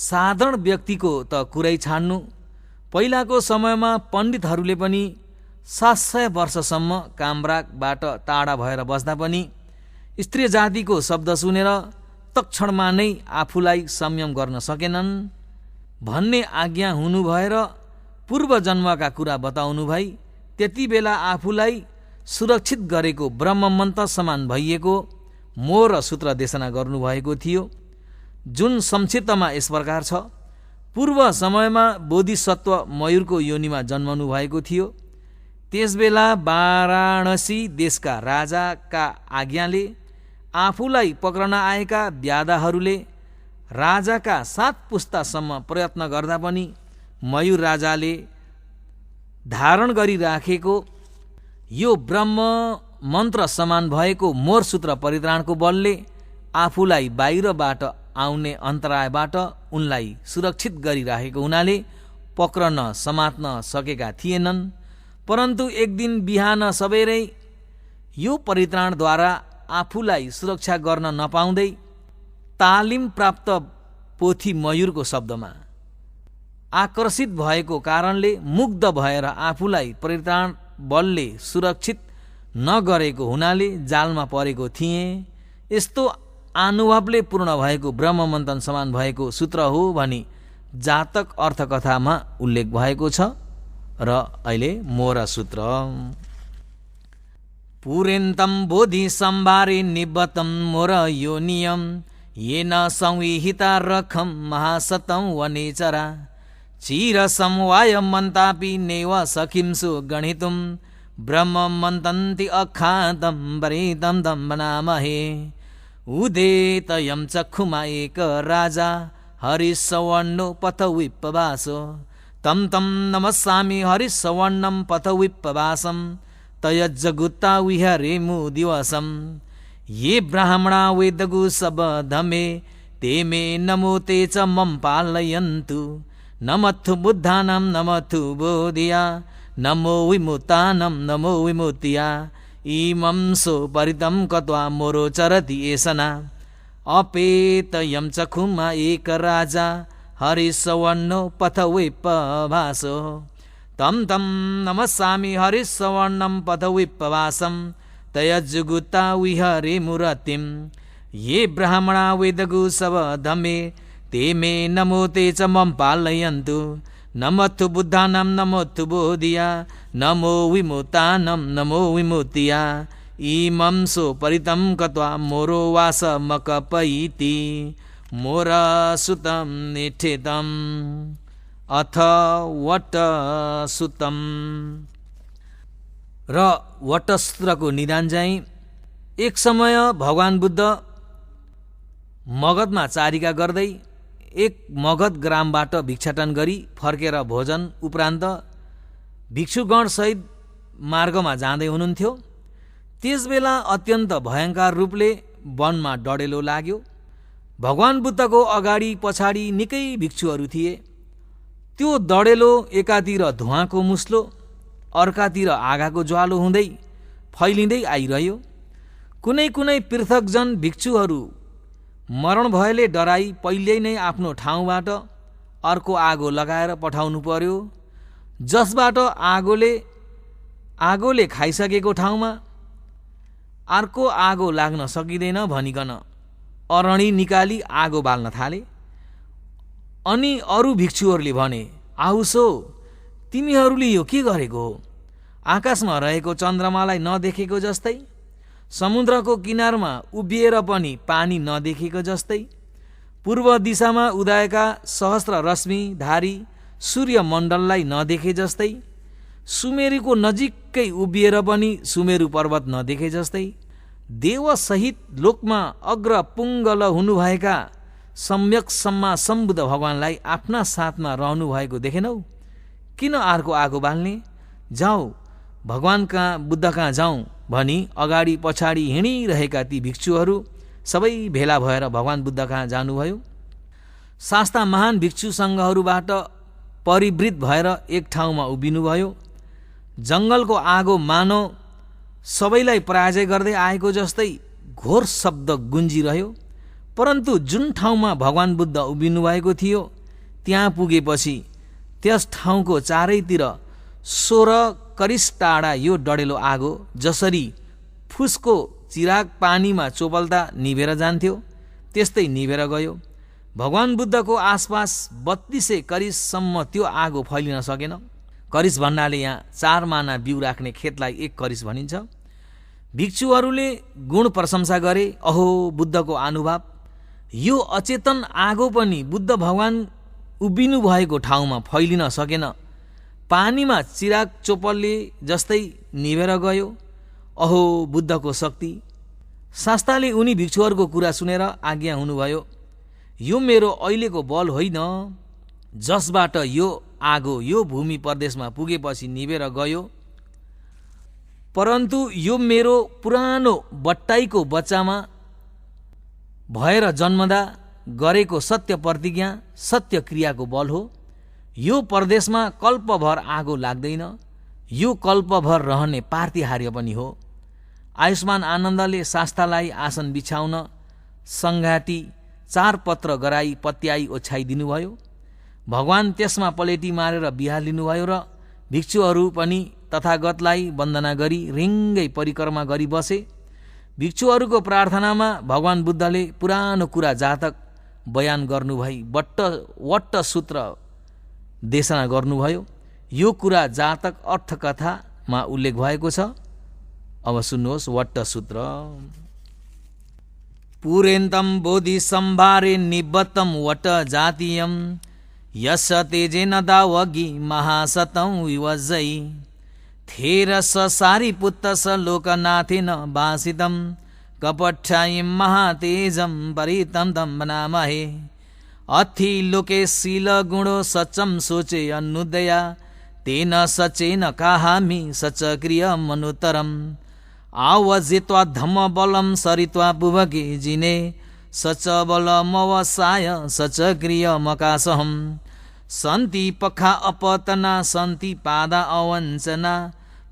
साधारण व्यक्तिको त कुरै छाड्नु, पहिलाको समयमा पण्डितहरूले पनि 700 वर्षसम्म कामरागबाट टाढा भएर बस्दा पनि स्त्री जातिको शब्द सुनेर तत्क्षणमा नै आफूलाई संयम गर्न सकेनन् भन्ने आज्ञा हुनु भएर पूर्व जन्मका कुरा बताउनु भई त्यति बेला आफूलाई सुरक्षित गरेको ब्रह्ममन्त्र समान भइएको मोर सूत्र देशना गर्नुभएको थियो, जुन संक्षिप्तमा यस प्रकार छ। पूर्व समयमा बोधिसत्व मयूरको योनिमा जन्मनु भएको थियो। त्यसबेला वाराणसी देशका राजाका आज्ञाले आफूलाई पक्रन आएका व्याधाहरूले राजाका 7 पुस्तासम्म प्रयत्न गर्दा पनि मयूर राजाले धारण गरिराखेको यो ब्रह्म मन्त्र समान भएको मोर सूत्र परित्राणको बलले आफूलाई बाहिरबाट आउने अन्तरायबाट उनलाई सुरक्षित गरिराखेको हुनाले पक्रन समात्न सकेका थिएनन्। परन्तु एक दिन बिहान सबेरै यो परित्राणद्वारा आफूलाई सुरक्षा गर्न नपाउँदै तालिम प्राप्त पोथी मयूरको शब्दमा आकर्षित भएको कारणले मुग्ध भएर आफूलाई परित्राण बलले सुरक्षित नगरेको हुनाले जालमा परेको थिए। यस्तो अनुभवले पूर्ण भएको ब्रह्ममन्त्र समान भएको सूत्र हो भनी जातक अर्थकथामा उल्लेख भएको छ। र अहिले मोर सूत्र पुरेन्तं बोधि सम्भारे निबतं मोर योनियम येन संविहिता रखं महासतं वनेचरा चिर समवाय मन्तापि नैव सखिंसु गणितुं ब्रह्ममन्तन्ति अखादं वरेदं दम्बनामहे उदेतयं चक्षुमा एक राजा हरिसवर्णो पथविप्पवासो तं तं नमस्सामि हरिसवर्णं पथविप्पवासं तयज्जगुत्ता विहरेमु दिवसं ये ब्राह्मणा वेदगु सबधमे ते मे नमो ते च मम पालयन्तु नमथु बुद्धानां नमथु बोधिया नमो विमुक्तानां नमो विमुक्तिया इमं सो परितं कत्वा मोरो चरति एषना अपेतयं चक्षुमा एक राजा हरिसवर्णो पथविप्पवासो तं तं नमस्सामि हरिसवर्णं पथविप्पवासं तयज्जुगुत्ता विहरेमुरतिं ये ब्राह्मणा वेदगु सबधमे ते मे नमो ते च मम पालयन्तु नमोऽस्तु बुद्धानां नमोऽस्तु बोधिया नमो विमुक्तानां नमो विमुक्तिया इमं सो परितं कत्वा मोरो वासमकपयिति मोरसुतं निठितम् अथ वटसुतम। र वटसूत्रको निदान चाहिँ एक समय भगवान बुद्ध मगधमा चारिका गर्दै एक मगध ग्रामबाट भिक्षाटन गरी फर्केर भोजन उपरान्त भिक्षुगण सहित मार्गमा जाँदै हुनुहुन्थ्यो। त्यसबेला अत्यन्त भयङ्कर रूपले वनमा डढेलो लाग्यो। भगवान बुद्धको अगाडि पछाडि निकै भिक्षुहरू थिए। त्यो डढेलो एकातिर धुवाँको मुस्लो अर्कातिर आगाको ज्वालो हुँदै फैलिँदै आइरह्यो। कुनै कुनै पृथकजन भिक्षुहरू मरण भएले डराई पहिल्यै नै आफ्नो ठाउँबाट अर्को आगो लगाएर पठाउनु पर्यो, जसबाट आगोले खाइसकेको ठाउँमा अर्को आगो लाग्न सकिँदैन भनिकन अरणी निकाली आगो बाल्न थाले। अनि अरू भिक्षुहरूले भने, आउसो तिमीहरूले यो के गरेको हो? आकाशमा रहेको चन्द्रमालाई नदेखेको जस्तै, समुद्रको किनारमा उभिएर पनि पानी नदेखेको जस्तै, पूर्व दिशामा उदाएका सहस्र रश्मिधारी सूर्यमण्डललाई नदेखे जस्तै, सुमेरुको नजिकै उभिएर पनि सुमेरु पर्वत नदेखे जस्तै, देवसहित लोकमा अग्रपुङ्गल हुनुभएका सम्यक सम्मा सम्बुद्ध भगवानलाई आफ्ना साथमा रहनुभएको देखेनौ? किन अर्को आगो बाल्ने? जाऊ भगवान कहाँ, बुद्ध कहाँ जाउँ भनी अगाडि पछाडि हिँडिरहेका ती भिक्षुहरू सबै भेला भएर भगवान बुद्ध कहाँ जानुभयो। शास्ता महान भिक्षु सङ्घहरूबाट परिवृत भएर एक ठाउँमा उभिनुभयो। जङ्गलको आगो मानव सबैलाई पराजय गर्दै आएको जस्तै घोर शब्द गुन्जिरह्यो। परन्तु जुन ठाउँमा भगवान बुद्ध उभिनुभएको थियो त्यहाँ पुगेपछि त्यस ठाउँको चारैतिर 16 करिस टाढा यो डढेलो आगो जसरी फुसको चिराग पानीमा चोपल्दा निभेर जान्थ्यो त्यस्तै निभेर गयो। भगवान बुद्धको आसपास 32 करिससम्म त्यो आगो फैलिन सकेन। करिस भन्नाले यहाँ 4 माना बिउ राख्ने खेतलाई 1 करिस भनिन्छ। भिक्षुहरूले गुण प्रशंसा गरे, अहो बुद्धको अनुभव, यो अचेतन आगो पनि बुद्ध भगवान उभिनु भएको ठाउँमा फैलिन सकेन, पानीमा चिराग चोपल्ले जस्तै निभेर गयो। अहो बुद्धको शक्ति। शास्ताले उनी भिक्षुहरूको कुरा सुनेर आज्ञा हुनुभयो, यो मेरो अहिलेको बल होइन, जसबाट यो आगो यो भूमि प्रदेशमा पुगेपछि निभेर गयो, परन्तु यो मेरो पुरानो बट्टाईको बच्चामा भएर जन्मदा गरेको सत्य प्रतिज्ञा, सत्य क्रियाको बल हो। यो प्रदेशमा कल्पभर आगो लाग्दैन, यो कल्पभर रहने पार्तिहार्य पनि हो। आयुष्मान आनन्दले शास्तालाई आसन बिछाउन सङ्घाटी 4 पत्र गराई पत्याई ओछ्याइदिनुभयो। भगवान त्यसमा पलेटी मारेर बिहालिनुभयो र भिक्षुहरू पनि तथागतलाई वन्दना गरी रिङ्गै परिक्रमा गरी बसे। भिक्षुहरूको प्रार्थनामा भगवान बुद्धले पुरानो कुरा जातक बयान गर्नुभई वट्ट सूत्र देशना गर्नुभयो। यो कुरा जातक अर्थकथामा उल्लेख भएको छ। अब सुन्नुहोस् वट्ट सूत्र। पुरेन्तम बोधि सम्भारे निबत्तम वट जातीयम यस तेजेन दावगी महासतं विवजै थेर स सारिपुत्त स लोकनाथेन भासितं कपट्ठायं महातेजं परितं तं बनामहे अथि लोके शील गुणो सचम सोचे अनुदया तेन सचेन काहामि सच क्रियमनुत्तरम् आवजित्वा धम्म बलं सरित्वा पुवके जिने सच बलमवसाय सच क्रियमकाशहम् सन्ति पखा अपतना सन्ति पादा अवञ्चना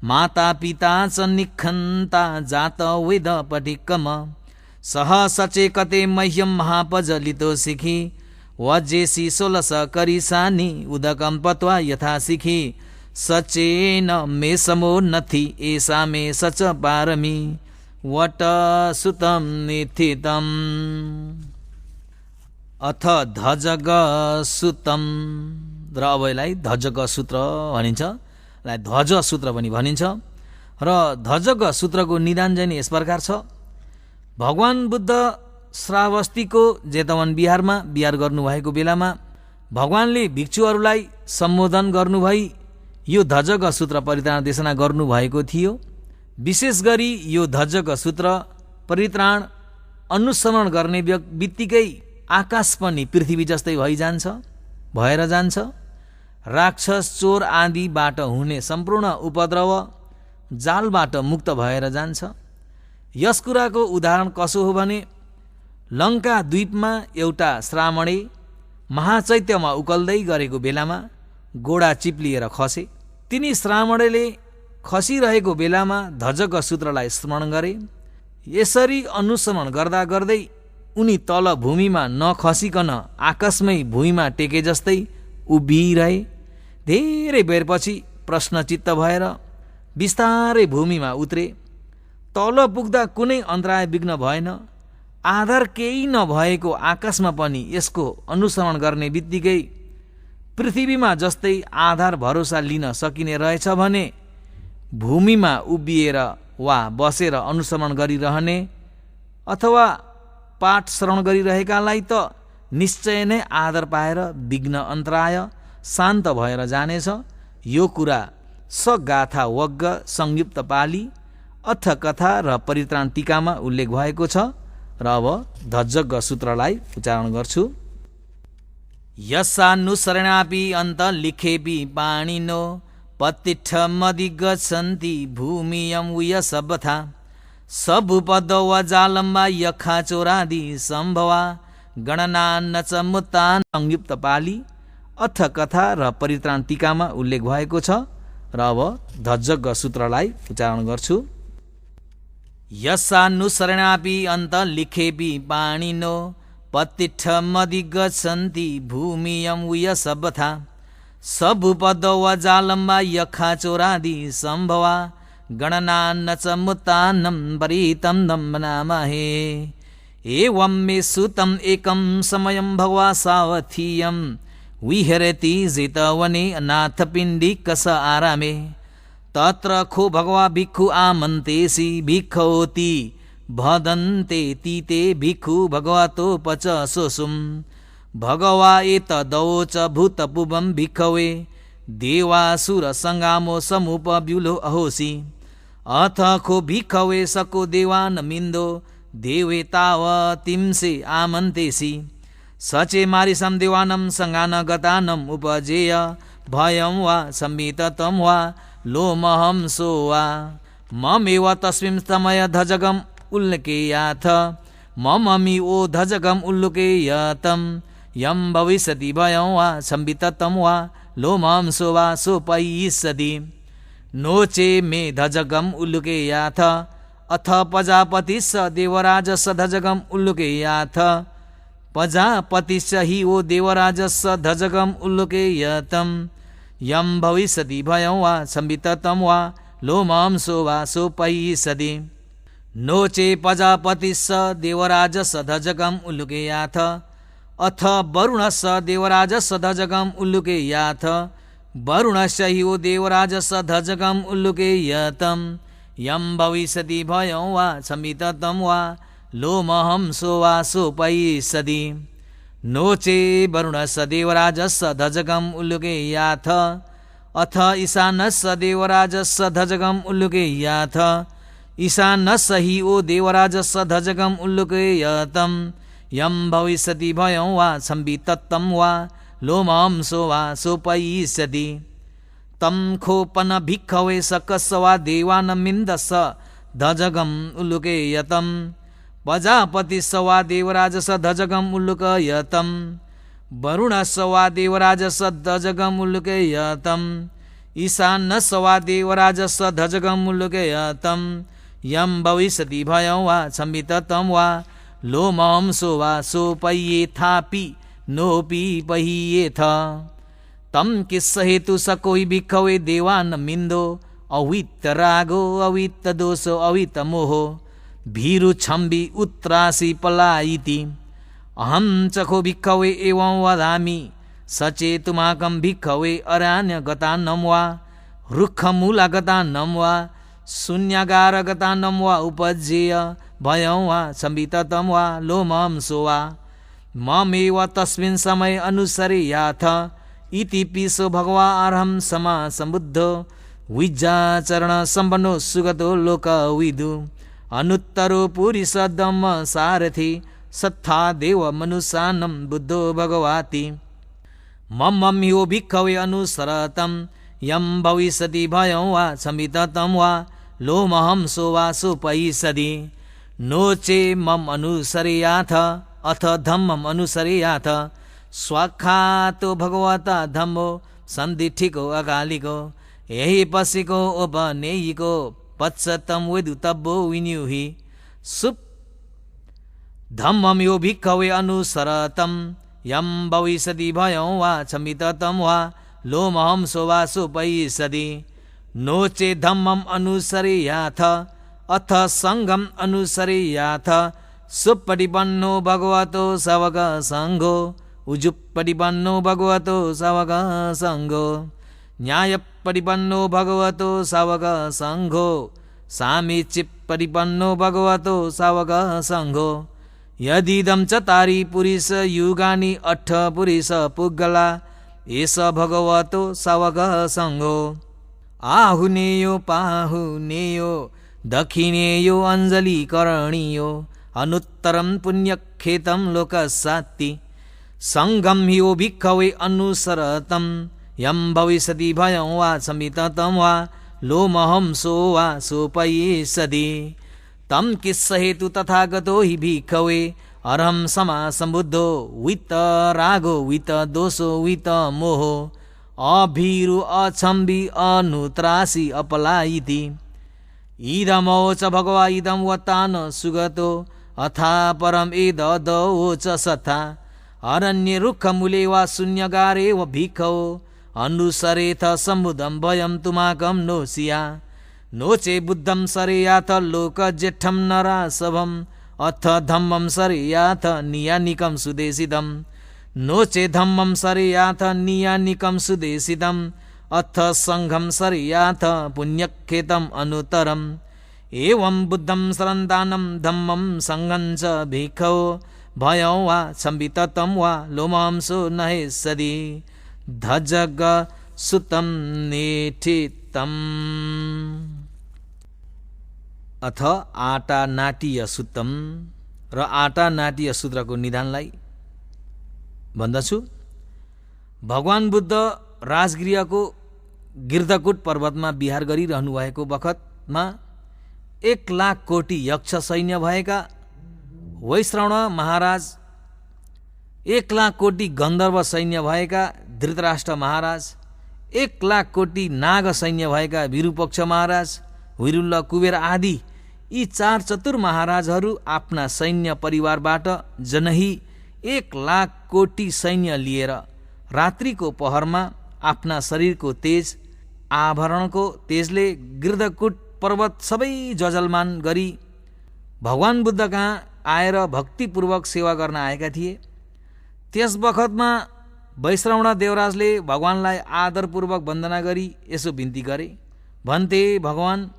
माता पिता च निखन्ता जात वेद पटिक्कम सह सचे कते मह्यम महापजलितो सिखि वजेसी 16 करिसानि उदकं पत्वा यथा सिखि सचेन मे समोन्नति एषा मे सच पारमी वट सुतम निथितम अथ धजग सुतम र अब यसलाई धजग सूत्र भनिन्छ, ध्वज सूत्र पनि भनिन्छ। र धजग सूत्रको निदान चाहिँ यस प्रकार छ। भगवान बुद्ध श्रावस्तीको जेतवन बिहारमा बिहार गर्नुभएको बेलामा भगवानले भिक्षुहरूलाई सम्बोधन गर्नुभई यो धजग सूत्र परित्राण देशना गर्नुभएको थियो। विशेष गरी यो धजग सूत्र परित्राण अनुसरण गर्ने बित्तिकै आकाश पनि पृथ्वी जस्तै भएर जान्छ। राक्षस चोर आदिबाट हुने सम्पूर्ण उपद्रव जालबाट मुक्त भएर जान्छ। यस कुराको उदाहरण कसो हो भने लङ्का द्वीपमा एउटा श्रामणे महाचैत्यमा उकल्दै गरेको बेलामा गोडा चिप्लिएर खसे। तिनी श्रामणेले खसिरहेको बेलामा धजग सूत्रलाई स्मरण गरे। यसरी अनुसरण गर्दा गर्दै उनी तल भूमिमा नखसिकन आकाशमै भुइँमा टेके जस्तै उभिरहे। धेरै बेरपछि प्रश्नचित्त भएर बिस्तारै भूमिमा उत्रे। तल पुग्दा कुनै अन्तराय विघ्न भएन। आधार केही नभएको आकाशमा पनि यसको अनुसरण गर्ने बित्तिकै पृथ्वीमा जस्तै आधार भरोसा लिन सकिने रहेछ भने भूमिमा उभिएर वा बसेर अनुसरण गरिरहने अथवा पाठ श्रवण गरिरहेकालाई त निश्चय नै आधार पाएर विघ्न अन्तराय शान्त भएर जानेछ। यो कुरा सगाथा वग्ग संयुक्त पाली अथ कथा र परित्राण टीकामा उल्लेख भएको छ। र अब धज्जग सूत्रलाई उच्चारण गर्छु। यस्सानुसरणापि अन्त लिखेपि पाणिनो पतिष्ठ मदिगच्छन्ति भूमियं उयसबथा सबुपद वजालम्बा यखाचोरादि सम्भवा गणना न च मुत्तान संयुक्त पाली अथ कथा र परित्राण टीकामा उल्लेख भएको छ। र अब धज्जग सूत्रलाई उच्चारण गर्छु। यस्सानुसरणापि अन्त लिखेपि पाणिनो पतिष्ठ मदिगच्छन्ति भूमियं उयसबथा सबुपद वजालम्बा यखाचोरादि सम्भवा गणना न च मुत्तानं परितं दम्बनामहे। एवं मे सुतम् एकं समयं भगवा सावथियं विहरति जेतवने अनाथपिण्डिकस आरामे तत्र खो भगवा भिक्षु आमन्तेसि भिक्षौति भदन्ते तीते भिक्षु भगवतो पच सोसुम भगवा एतदौच भूतपुबं भिक्षवे देवासुर संगामो समुपव्युलो अहोसि अथ खो भिक्षवे सको देवान मिन्दो देवे तावतिंसे आमन्तेसि सचे मारिसं देवानं संगान गतानं उपजेय भयं वा संविततं वा लोमहं सो वा ममेव तस्मिन् समय धजगम् उल्लेखेयाथ मममि ओ धजगम् उल्लेखेयतं यं भविष्यति भयं वा संविततं वा लोमहं सो वा सोपयिष्यति नो चे मे धजगम् उल्लेखेयाथ अथ प्रजापतिश्च देवराजस्य धजगम् उल्लेखेयाथ प्रजापतिश्च हि वो देवराजस्य धजगम् उल्लेखेयतं यं भविष्यति भयं वा संविततं वा लोमहं सो वा सोपयिष्यति नो चे प्रजापतिश्च देवराजस्य धजगम् उल्लेखेयाथ अथ वरुणस्य देवराजस्य धजगम् उल्लेखेयाथ वरुणस्य हि वो देवराजस्य धजगम् उल्लेखेयतं यं भविष्यति भयं वा संविततं वा लोमहं सो वा सोपयिष्यति नो चे वरुणस्य देवराजस्य धजगम् उल्लेखेयाथ अथ ईशानस्य देवराजस्य धजगम् उल्लेखेयाथ ईशानस्य हि वो देवराजस्य धजगम् उल्लेखेयतं यं भविष्यति भयं वा संविततं वा लोमहं सो वा सोपयिष्यति तं खोपन भिक्षवे सकस्य वा देवानमिन्दस्य धजगम् उल्लेखेयतं प्रजापतिस्य वा देवराजस्य धजगम् उल्लेखेयतं वरुणस्य वा देवराजस्य धजगम् उल्लेखेयतं ईशानस्य वा देवराजस्य धजगम् उल्लेखेयतं यं भविष्यति भयं वा संविततं वा लोमहं सो वा सोपयेथापि नोपि पह्येथ तम किस हेतु स कोई भिक्षवे देवान मिन्दो अवित रागो अवित दोषो अवित मोहो भीरु छम्बि उत्त्रासि पलायिति अहं चखो भिक्षवे एवं वदामि सचेतुमाकं भिक्षवे अरण्यगतान्नं वा रुक्षमूलगतान्नं वा शून्यागारगतान्नं वा उपजेय भयं वा संविततं वा लोमहं सो वा ममेव तस्मिन् समय अनुसरेयाथ इति पिसो भगवा अर्हं समा समुद्धो विज्जाचरण सम्पन्नो सुगतो लोकविदु अनुत्तरो पुरीषदम सारथि सत्था देव मनुष्यानं बुद्धो भगवाति मम्मम्यो भिक्षवे अनुसरतं यं भविष्यति भयं वा संविततं वा लोमहं सो वा सोपयिष्यति नो चे मम अनुसरेयाथ अथ धम्मम् अनुसरेयाथ स्वाख्यातो भगवता धम्मो संदिठिको अकालिको यही पसिको उपनेयिको पच्चतम वेदुतब्बो विन्युहि सुप धम्मं यो भिक्षवे अनुसरतं यं भविष्यति भयं वा संविततं वा लोमहं सो वा सोपयिष्यति नो चे धम्मम् अनुसरेयाथ अथ संघम् अनुसरेयाथ सुपटिपन्नो भगवतो सवक संघो उजुपटिपन्नो भगवतो सवक संघो न्यायपटिपन्नो भगवतो सवक संघो सामीचिपटिपन्नो भगवतो सवक संघो यदिदं चतारि पुरुष युगानि अठ पुरुष पुग्गला एष भगवतो सावक सङ्गो आहुनेयो पाहुनेयो दक्षिणेयो अञ्जलि करणीयो अनुत्तरं पुण्यक्षेत्रं लोकसात्ति सङ्गं ह्यो भिक्खवे अनुसरतं यं भविष्यति भयं वा समिततं वा लोमहंसो वा सोपयेषति तं किस्सहेतु तथागतो हि भिक्खवे अरहं समा सम्बुद्धो वित्त रागो वित्त दोषो वित्त मोहो अभीरु अछम्बि अनुत्रासि अपलायिति इदमोच भगवा इदं वतान सुगतो अथा परम एददोच सथा अरण्ये रुखमूले वा शून्यगारे व भिक्खौ अनुसरेथ सम्बुद्धं भयं तुमाकं नोसिया नोचे बुद्धं सरेयाथ लोकजेठं नरासभम् अथ धम्मं सरेयाथ नियानिकं सुदेशितं नोचे धम्मं सरेयाथ नियानिकं सुदेशितं अथ सङ्घं सरेयाथ पुण्यक्षेत्रम् अनुत्तरम् एवं बुद्धं शरन्तानं धम्मं सङ्घं च भिक्खौ भयं वा संविततं वा लोमांसो नहेष्यति धजग सुतं नेठितम्। अथ आटा नाट्य सुत्तम र आटा नाट्य सूत्रको निधानलाई भन्दछु। भगवान बुद्ध राजगृहको गिर्धकुट पर्वतमा विहार गरिरहनु भएको बखतमा 1,00,000 कोटी यक्ष सैन्य भएका वैश्रवण महाराज, 1,00,000 कोटी गन्धर्व सैन्य भएका धृतराष्ट्र महाराज, 1,00,000 कोटी नाग सैन्य भएका विरूपक्ष महाराज, विरुल्ल कुबेर आदि यी 4 चतुर महाराजहरू आफ्ना सैन्य परिवारबाट जनही 1,00,000 कोटी सैन्य लिएर रात्रिको पहरमा आफ्ना शरीरको तेज आभरणको तेजले गिर्धकुट पर्वत सबै जजलमान गरी भगवान बुद्ध कहाँ आएर भक्तिपूर्वक सेवा गर्न आएका थिए। त्यस बखतमा वैश्रवण देवराजले भगवानलाई आदरपूर्वक वन्दना गरी यसो बिन्ती गरे, भन्थे, भगवान,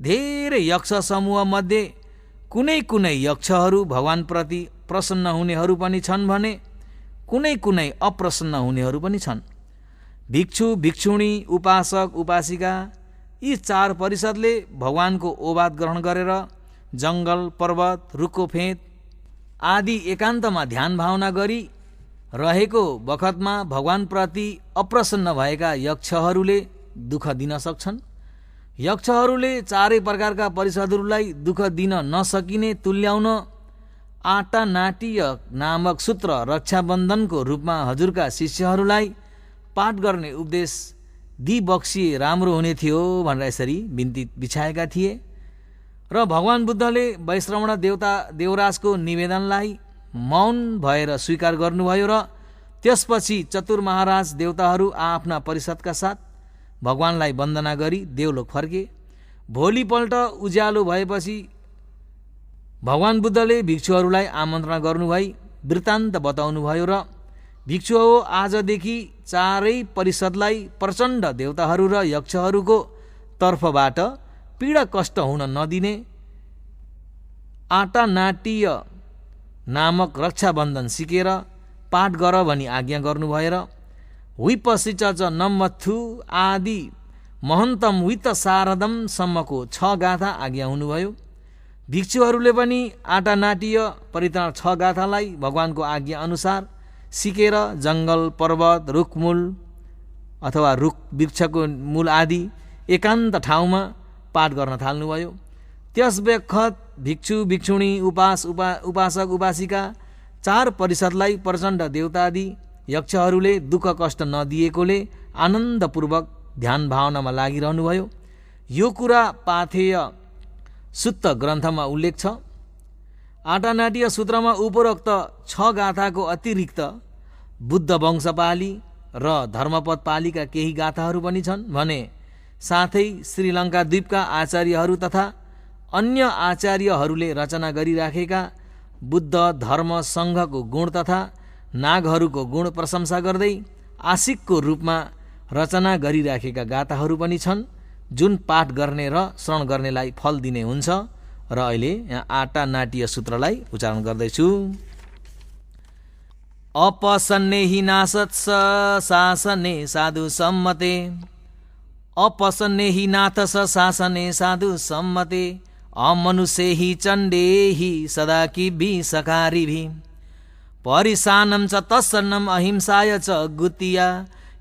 धेरै यक्ष समूह मध्ये कुनै कुनै यक्षहरू भगवानप्रति प्रसन्न हुनेहरू पनि छन् भने कुनै कुनै अप्रसन्न हुनेहरू पनि छन्। भिक्षु भिक्षुणी उपासक उपासिका यी 4 परिषदले भगवानको ओवाद ग्रहण गरेर जङ्गल पर्वत रुखोफेद आदि एकान्तमा ध्यान भावना गरी रहेको बखतमा भगवानप्रति अप्रसन्न भएका यक्षहरूले दुःख दिन सक्छन्। यक्षहरूले 4 प्रकारका परिषदहरूलाई दुःख दिन नसकिने तुल्याउन आटा नाट्य नामक सूत्र रक्षाबन्धनको रूपमा हजुरका शिष्यहरूलाई पाठ गर्ने उपदेश दिबक्सिए राम्रो हुने थियो भनेर यसरी बिन्ती बिछाएका थिए। र भगवान बुद्धले वैश्रवण देवराजको निवेदनलाई मौन भएर स्वीकार गर्नुभयो र त्यसपछि चतुर महाराज देवताहरू आफ्ना परिषदका साथ भगवानलाई वन्दना गरी देवलोक फर्के। भोलिपल्ट उज्यालो भएपछि भगवान बुद्धले भिक्षुहरूलाई आमन्त्रण गर्नुभई वृत्तान्त बताउनुभयो र भिक्षु आजदेखि 4 परिषदलाई प्रचण्ड देवताहरू र यक्षहरूको तर्फबाट पीडा कष्ट हुन नदिने आटा नाट्य नामक रक्षाबन्धन सिकेर पाठ गर भनी आज्ञा गर्नुभएर विपसिच नम्मथु आदि महन्तम वित्त शारदम सम्मको 6 गाथा आज्ञा हुनुभयो। भिक्षुहरूले पनि आटा नाट्य परित्राण 6 गाथालाई भगवानको आज्ञा अनुसार सिकेर जङ्गल पर्वत रुखमूल अथवा रुख वृक्षको मूल आदि एकान्त ठाउँमा पाठ गर्न थाल्नुभयो। त्यस बखत भिक्षु भिक्षुणी उपासक उपासिका 4 परिषदलाई प्रचण्ड देवतादि यक्षहरूले दुःख कष्ट नदिएकोले आनन्दपूर्वक ध्यान भावनामा लागिरहनुभयो। यो कुरा पाथेय सुत्त ग्रन्थमा उल्लेख छ। आटा नाट्य सूत्रमा उपरोक्त 6 गाथाको अतिरिक्त बुद्ध वंशपाली र धर्मपद पालीका केही गाथाहरू पनि छन् भने साथै श्रीलङ्का द्वीपका आचार्यहरू तथा अन्य आचार्यहरूले रचना गरिराखेका बुद्ध धर्म सङ्घको गुण तथा नागहरूको गुण प्रशंसा गर्दै आशिकको रूपमा रचना गरिराखेका गाथाहरू पनि छन् जुन पाठ गर्ने र श्रवण गर्नेलाई फल दिने हुन्छ। र अहिले यहाँ आटा नाट्य सूत्रलाई उच्चारण गर्दैछु। अपसन्ने हि नासत्स शासने साधु सम्मते अपसन्ने हि नाथस शासने साधु सम्मते अमनुष्ये हि चण्डे हि सदा किभि सकारिभि परिशानं च तत्सन्नम् अहिंसाय च गुत्या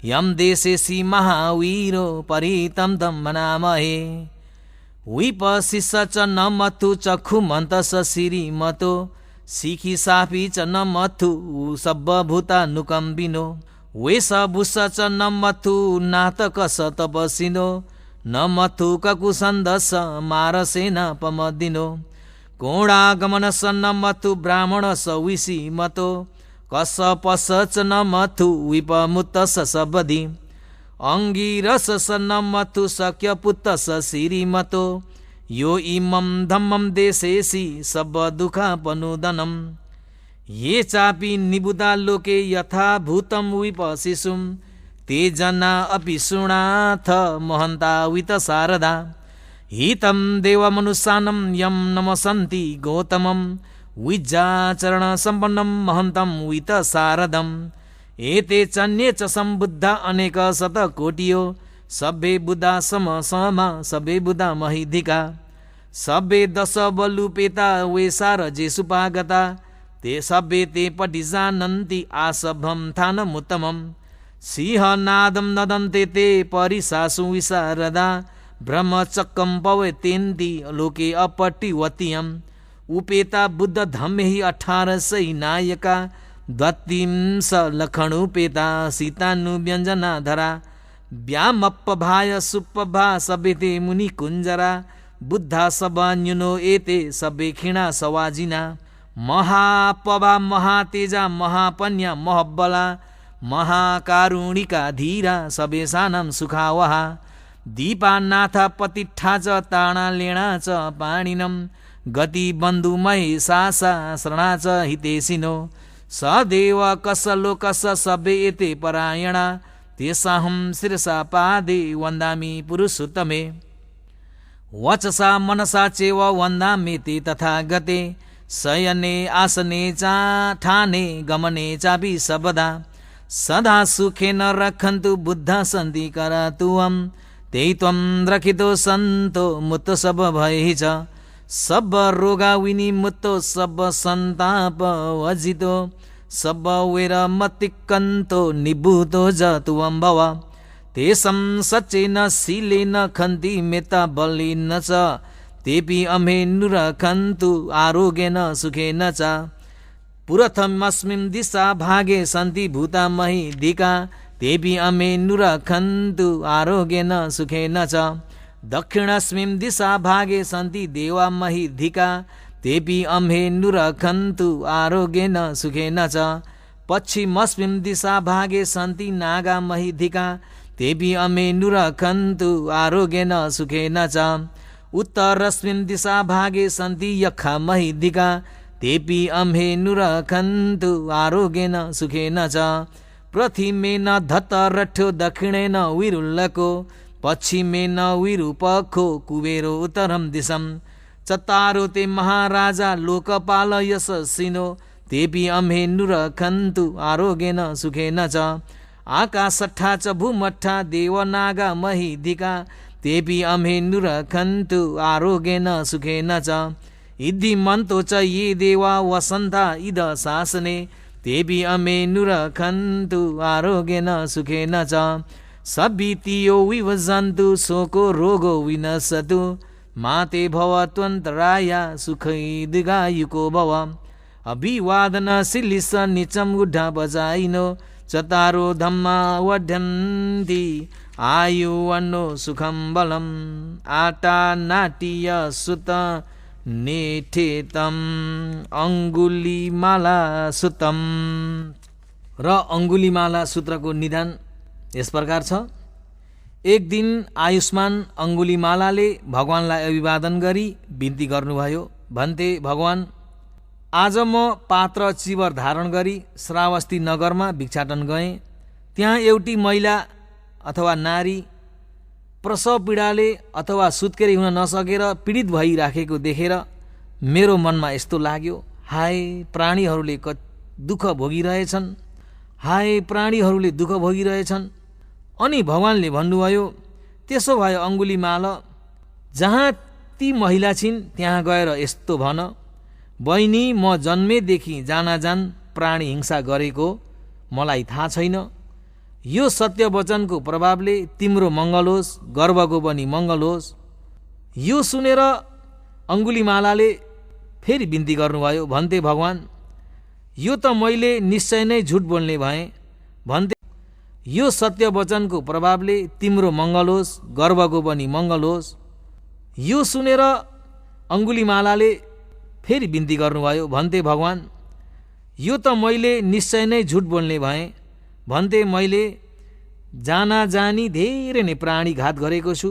यं देशेसि महावीरो परितं तं मनामहे विपशिष च न मथु चक्षुमन्तस श्रीमतो शिखि सापि च न मथु सर्वभूतानुकम्बिनो वेशभूष च न मथु नातकस तपसिनो न मथु ककुसन्दस मारसेनापमदिनो कोणागमनस न मथु ब्राह्मणस विषीमतो कसपस च न मथु विपमुत्तस सबधि अंगिरस न मथु शक्यपुत्तस श्रीमतो यो इमं धम्मं देशेसि सबदुःखापनुदनं ये चापि निबुधा लोके यथा भूतं विपशिशुं ते जना अपि शृणाथ महन्ता वितशारदा हितं देवमनुष्यानं यं नमसन्ति गौतमं विज्जाचरणसम्पन्नं महन्तं वितशारदम् एते चन्ये च सम्बुद्धा अनेक शतकोटियो सभे बुधा समा सभे बुधा महिधिका सभे दश बलुपेता वेसार जेसुपागता ते सभे ते पटि जानन्ति आसभं थानमुत्तमम् सिंहनादं नदन्ते ते परिशासु विशारदा ब्रह्मचक्रं पवेतेन्ति लोके अपटिवतीयम् उपेता बुद्ध धम्मे हि 1800 नायका द्वत्रिंश लखणुपेता सीतानुव्यञ्जनाधरा व्यामपभाय सुपभा सभेते मुनिकुञ्जरा बुद्धा सभान्युनो एते सभे खिणा सवाजिना महापभा महातेजा महापन्या महबला महाकारुणिका धीरा सभेशानं सुखावहा दीपानाथ पतिष्ठा च ताणा लेणा च पाणिनं गति बन्धुमहेशासा शरणा च हितेशिनो सदेव कसलोकस सभे एते परायणा तेषाहं शिरसा पादे वन्दामि पुरुषोत्तमे वचसा मनसा चैव वन्दामि ते तथा गते शयने आसने ठाने गमने चापि सबदा सदा सुखेन रक्षन्तु बुद्धा सन्ति करातुवं ते त्वं रक्षितो सन्तो मुत्तो सब भयैः च सब रोगा विनिमुत्तो सब सन्ताप वजितो सब वैरमतिकन्तो निभूतो जतुवं भव तेषं सचेन शीलेन खन्ति मेता बलेन च तेपि अमे नुरखन्तु आरोग्येन सुखेन च पुरथमस्मिन् दिशा भागे सन्ति भूता महिधिका तेपि अमे नुरखन्तु आरोग्येन सुखेन च दक्षिणस्मिन् दिशा भागे सन्ति देवा महिधिका तेपि अम्हे नुरखन्तु आरोग्येन सुखेन च पश्चिमस्मिन् दिशा भागे सन्ति नागा महिधिका तेपि अम्हे नुरखन्तु आरोग्येन सुखेन च उत्तरस्मिन् दिशा भागे सन्ति यक्षा महिधिका तेपि अम्हे नुरखन्तु आरोग्येन सुखेन च प्रथिमेन धतरठ्यो दक्षिणेन विरुल्लको पश्चिमेन विरूपखो कुबेरो उत्तरं दिशं चत्वारो ते महाराजा लोकपाल यशस्विनो तेपि अम्हे नुरखन्तु आरोग्येन सुखेन च आकाशट्ठा च भूमट्ठा देवनागा महिधिका तेपि अम्हे नुरखन्तु आरोग्येन सुखेन च इद्धिमन्तो च ये देवा वसन्ता इद शासने तेपि अम्हे नुरखन्तु आरोग्येन सुखेन च सभीतियो विभजन्तु शोको रोगो विनशतु माते भवत्वन्तराय सुखै दीर्घायुको भव अभिवादन शिलिस निचं गुड्ढा बजाइनो चतारो धम्मा वढन्ति आयुवन्नो सुखं बलम् आटा नाट्य सुत नेठेतम अंगुलीमाला सूत्रम र अंगुलीमाला सूत्रको निदान यस प्रकार छ। एक दिन आयुष्मान अंगुलीमालाले भगवानलाई अभिवादन गरी बिन्ती गर्नुभयो। भन्थे, भगवान, आज म पात्र चिवर धारण गरी श्रावस्ती नगरमा भिक्षाटन गएँ। त्यहाँ एउटी महिला अथवा नारी प्रसव पीडाले अथवा सुत्केरी हुन नसकेर पीडित भइराखेको देखेर मेरो मनमा यस्तो लाग्यो, हाय, प्राणीहरूले दुःख भोगिरहेछन्। हाय प्राणीहरूले दुःख भोगिरहेछन्। अनि भगवानले भन्नुभयो, त्यसो भए अङ्गुलीमाल, जहाँ ती महिला छिन् त्यहाँ गएर यस्तो भन, बहिनी, म जन्मेदेखि जानाजान प्राणी हिंसा गरेको मलाई थाहा छैन। यो सत्य वचनको प्रभावले तिम्रो मङ्गल होस्, गर्वको पनि मङ्गल होस्। यो सुनेर अङ्गुलीमालाले फेरि बिन्ती गर्नुभयो। भन्थे भगवान, यो त मैले निश्चय नै झुट बोल्ने भएँ। भन्थे, यो सत्य वचनको प्रभावले तिम्रो मङ्गल होस्, गर्वको पनि मङ्गल होस्। यो सुनेर अङ्गुलीमालाले फेरि बिन्ती गर्नुभयो। भन्थे भगवान, यो त मैले निश्चय नै झुट बोल्ने भएँ। भन्थे, मैले जानी धेरै नै प्राणी घात गरेको छु।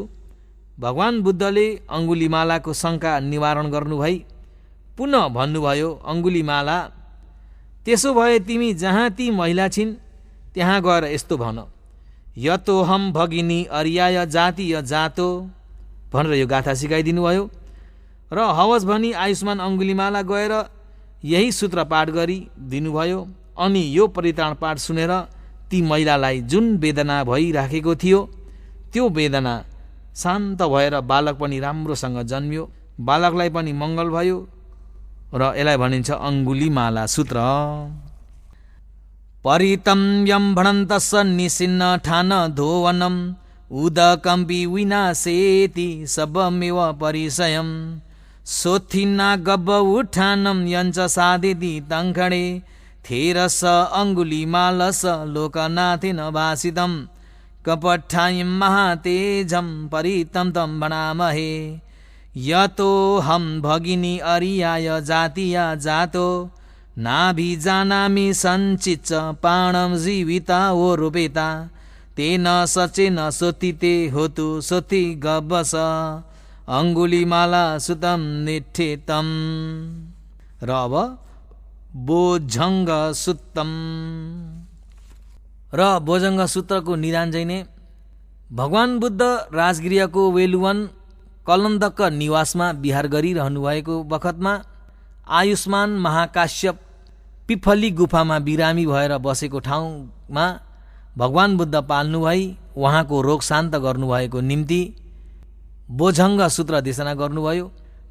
भगवान बुद्धले अङ्गुलीमालाको शङ्का निवारण गर्नुभई पुनः भन्नुभयो, अङ्गुलीमाला, त्यसो भए तिमी जहाँ ती महिला छिन् त्यहाँ गएर यस्तो भन, यतोहम भगिनी अर्याय जातीय जातो भनेर यो गाथा सिकाइदिनु भयो। र हवस भनी आयुष्मान अङ्गुलीमाला गएर यही सूत्र पाठ गरी दिनुभयो। अनि यो परित्राण पाठ सुनेर ती महिलालाई जुन वेदना भइराखेको थियो त्यो वेदना शान्त भएर बालक पनि राम्रोसँग जन्मियो। बालकलाई पनि मङ्गल भयो र यसलाई भनिन्छ अङ्गुलीमाला सूत्र। परितं यम भणन्तस्स निसिन्न ठान धोवनम उदकम्पि विनाशेति सबमेव परिसयम सोथिना गब्ब उठानम यञ्च सादेति तङ्खणे थेरस अङ्गुलीमालस लोकनाथेन भासितं कपट्ठायं महातेजं परितं तं भणामहे यतोऽहं भगिनी अर्याय जातीया जातो नाभिजानामि सञ्चिच्च प्राणं जीविता वो रूपेता तेन सचेन सोतिते होतु सोति गब्बस अङ्गुलीमाला सुतं निठेतम। र अब बोझङ्ग सूत्रम र बोझङ्ग सूत्रको निदान चाहिँ नै भगवान बुद्ध राजगृहको वेलुवन कलन्दक निवासमा विहार गरिरहनु भएको बखतमा आयुष्मान महाकाश्यप पिफली गुफामा बिरामी भएर बसेको ठाउँमा भगवान बुद्ध पाल्नु भई उहाँको रोग शान्त गर्नुभएको निम्ति बोझङ्ग सूत्र देशना गर्नुभयो।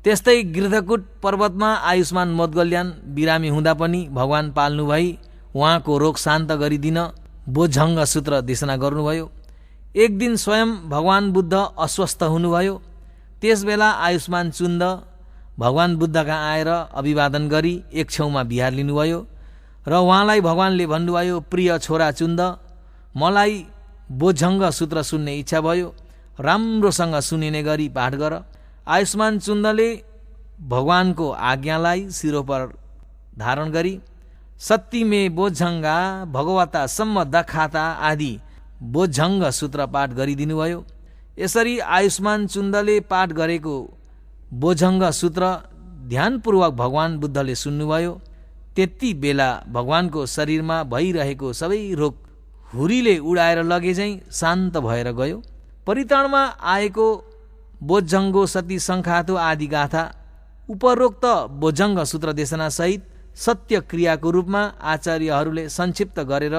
त्यस्तै गिर्धकुट पर्वतमा आयुष्मान मोदगल्यान बिरामी हुँदा पनि भगवान पाल्नु भई उहाँको रोग शान्त गरिदिन बोझङ्ग सूत्र देशना गर्नुभयो। एक दिन स्वयं भगवान बुद्ध अस्वस्थ हुनुभयो। त्यसबेला आयुष्मान चुन्द भगवान बुद्धका आएर अभिवादन गरी एक छेउमा बिहार लिनुभयो र उहाँलाई भगवानले भन्नुभयो, प्रिय छोरा चुन्द, मलाई बोझङ्ग सूत्र सुन्ने इच्छा भयो, राम्रोसँग सुनिने गरी पाठ गर। आयुष्मान चुन्दले भगवानको आज्ञालाई शिरो पर धारण गरी सत्तिमे बोझङ्गा भगवता सम्म दखाता आदि बोझङ्ग सूत्र पाठ गरिदिनुभयो। यसरी आयुष्मान चुन्दले पाठ गरेको बोझङ्ग सूत्र ध्यानपूर्वक भगवान बुद्धले सुन्नुभयो। त्यति बेला भगवानको शरीरमा भइरहेको सबै रोग हुरीले उडाएर लगे चाहिँ शान्त भएर गयो। परित्राणमा आएको बोझङ्गो सती सङ्खातो आदि गाथा उपरोक्त बोझङ्ग सूत्र देशना सहित सत्य क्रियाको रूपमा आचार्यहरूले संक्षिप्त गरेर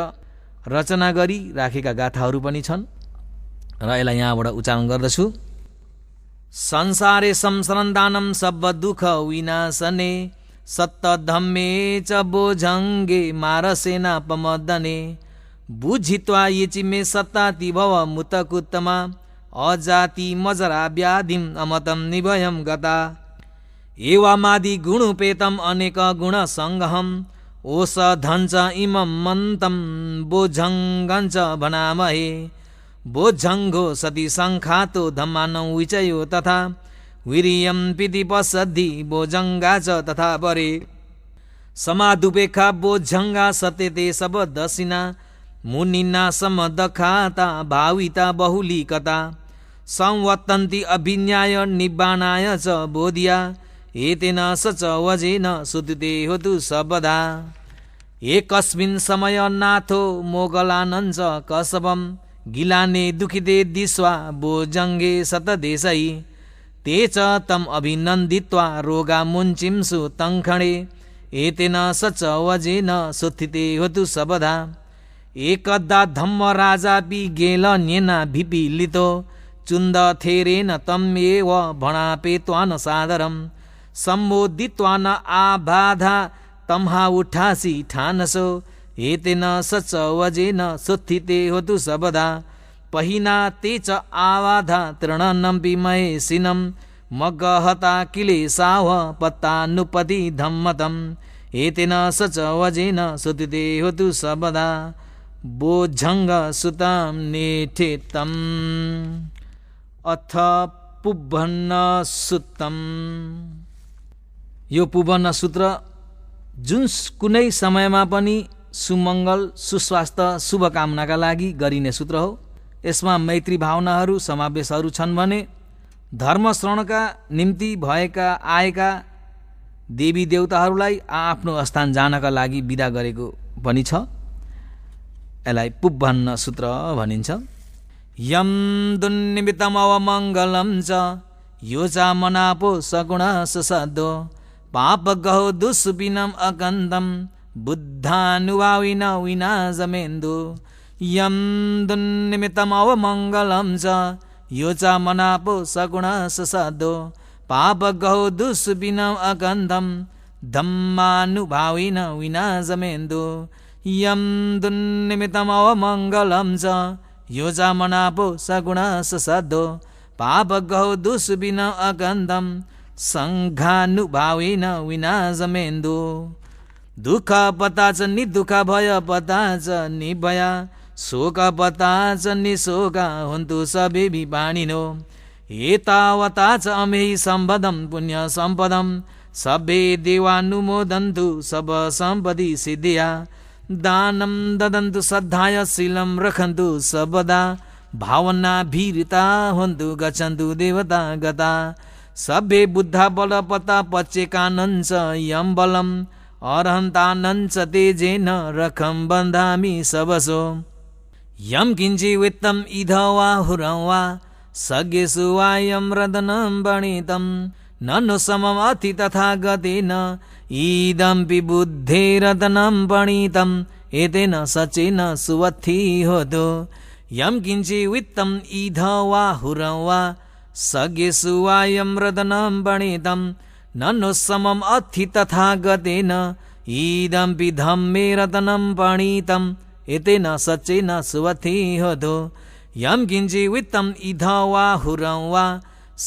रचना गरी राखेका गाथाहरू पनि छन् र यसलाई यहाँबाट उच्चारण गर्दछु। संसारे संसरन्दानं सब दुःख विनाशने सत्त धम्मे च बोझङ्गे मारसेना पमदने बुझित्वा येचिमे सत्ताति भव मुतकुत्तमा अजाति मजरा व्याधिम अमतं निभयं गता एवामादि गुणुपेतम् अनेक गुण संगहम् ओषधञ्च इमं मन्तं बोझङ्गञ्च भनामहे बोझङ्गो सति सङ्खातो धम्मानं विचयो तथा वीर्यं पितिपसद्धि बोझङ्गा च तथा परे समादुपेक्षा बोझङ्गा सत्यते सबदसिना मुनिना समदखाता भाविता बहुलीकता संवत्तन्ति अभिन्याय निब्बाणाय च बोधिया एतेन सच वजेन सुदुते होतु सबदा एकस्मिन् समय नाथो मोगलानञ्च कसबं गिलाने दुखिते दिस्वा बोझङ्गे सतदेशै ते च तम् अभिनन्दित्वा रोगा मुञ्चिंसु तङ्खणे एतेन सच वजेन सुस्थिते होतु सबदा एकदा धम्म राजापि गेल नेना विपिलितो चुन्द थेरेन तम्येव भणापेत्वान सादरम सम्बोधित्वान आबाधा तम्हा उठासी ठानसो एतेन सच वजेन सुत्थिते होतु सबदा पहिना ते च आवाधा तृणनं विमहेसिनं मगहता किलेशाव पत्तानुपति धम्मतम् एतेन सच वजेन सुत्थिते होतु सबदा बोझङ्ग सुतं नेठेतम् अथ पुबन्न सुत्तम। यो पुबन्न सूत्र जुन कुनै समयमा पनि सुमङ्गल सुस्वास्थ्य शुभकामनाका लागि गरिने सूत्र हो। यसमा मैत्री भावनाहरू समावेशहरू छन् भने धर्मश्रवणका निम्ति आएका देवी देवताहरूलाई आफ्नो स्थान जानका लागि बिदा गरेको पनि छ। यसलाई पुबन्न सूत्र भनिन्छ। यम दुन्निमित्तमवमङ्गलं च यो च मनापो सगुण ससदो पापगहो दुष्पिनम् अकन्दं बुद्धानुभाविन विनाशमेन्दु यम दुन्निमित्तमवमङ्गलं च यो च मनापो सगुण ससदो पापगहो दुष्पिनम् अकन्दं धम्मानुभाविन विनाशमेन्दु यम दुन्निमित्तमवमङ्गलं च यो च मनापो सगुण ससदो पापगहो दुष्पिनम् अकन्दं सङ्घानुभावेन विनाशमेन्दु दुःख पता च निदुःख भय पता च निभया शोक पता च निशोका हुन्तु सबे विपाणिनो एतावता च अमेहि सम्पदं पुण्य सम्पदं सबे देवानुमोदन्तु सब सम्पदि सिद्धिया दानं ददन्तु श्रद्धाय शीलं रखन्तु सबदा भावना भीरिता हुन्तु गच्छन्तु देवता गता सभे बुद्धा बलपता पच्चेकानञ्च यं बलम् अर्हन्तानञ्च तेजेन रखं बन्धामि सबसो यं किञ्चिवित्तम् इधवा हुरं वा सज्ञेषु वा यं रदनं वणितं ननु समम् अति तथा गतेन इदम्पि बुद्धेरदनं वणितं एतेन सचेन सुवत्थि होतो यं किञ्चिवित्तम् इधवा हुरं वा सज्ञेषु वा यं रदनं वणितं ननु समम् अति तथा गतेन इदम्पि धम्मे रत्नं वणितं एतेन सचेन सुवत्थि होतो यं किञ्चिवित्तम् इधवा हुरं वा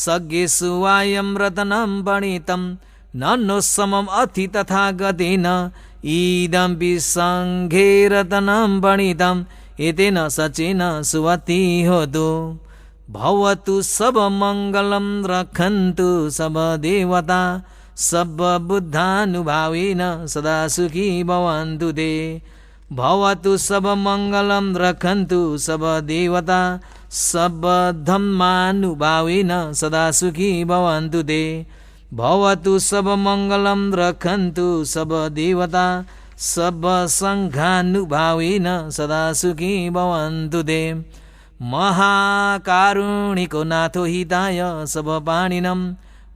सज्ञेषु वा यं रत्नं वणितं ननु समम् अति तथा गतेन इदम्पि सङ्घे रत्नं वणितं एतेन सचेन सुवत्थि होतो भवतु सब मङ्गलं रक्षन्तु सब देवता सब बुद्धानुभावेन सदा सुखी भवन्तु ते भवतु सब मङ्गलं रक्षन्तु सब देवता सब धम्मानुभावेन सदा सुखी भवन्तु ते भवतु सब मङ्गलं रक्षन्तु सब देवता सब सङ्घानुभावेन सदा सुखी भवन्तु ते महाकारुणिको नाथो हिताय सब पाणिनं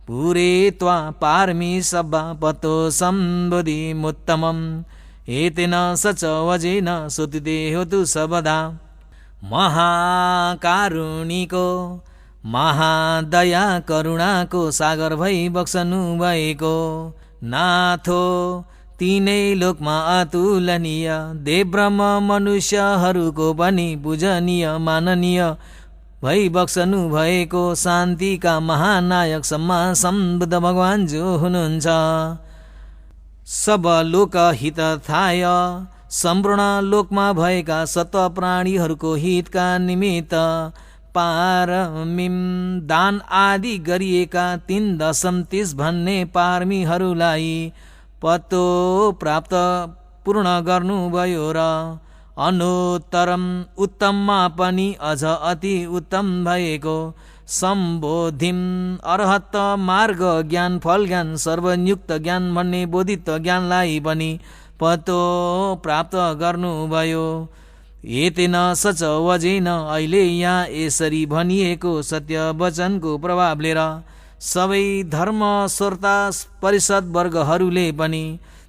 पुरे त्वा पारमी सभा पतो सम्बोधिमुत्तमम् एतेन सच वजेन सुतिते होतु सबदा महाकारुणिको महादया करुणाको सागर भई बक्सनु भएको नाथो तीनै लोकमा अतुलनीय देव ब्रह्म मनुष्यहरूको पनि पूजनीय माननीय भई बक्सनु भएको शान्तिका महानायक सम्मा सम्बुद्ध भगवान जो हुनुहुन्छ सब लोक हितथाय सम्पूर्ण लोकमा भएका सत्व प्राणीहरूको हितका निमित्त पारमीम दान आदि गरिएका 3.30 भन्ने पारमीहरूलाई पतो प्राप्त पूर्ण गर्नुभयो र अनुत्तरम उत्तममा पनि अझ अति उत्तम भएको सम्बोधिम अर्हत मार्ग ज्ञान फल ज्ञान सर्वनियुक्त ज्ञान भन्ने बोधित्व ज्ञानलाई पनि पतो प्राप्त गर्नुभयो एतेन सच वजेन अहिले यहाँ यसरी भनिएको सत्य वचनको प्रभावले र सबै धर्म श्रोता परिषद वर्गहरूले पनि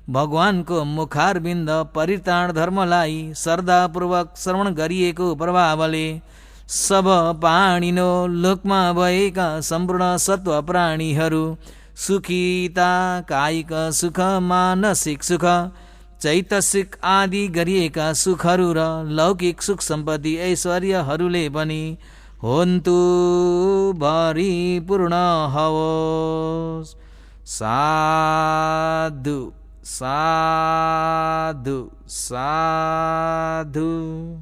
भगवानको मुखारबिन्द परित्राण धर्मलाई श्रद्धापूर्वक श्रवण गरिएको प्रभावले सब पाणिनो लोकमा भएका सम्पूर्ण सत्व प्राणीहरू सुखिता, कायिक सुख, मानसिक सुख, चैतसिक आदि गरिएका सुखहरू र लौकिक सुख सम्पत्ति ऐश्वर्यहरूले पनि होन्तु भरिपूर्ण होस्। साधु साधु साधु।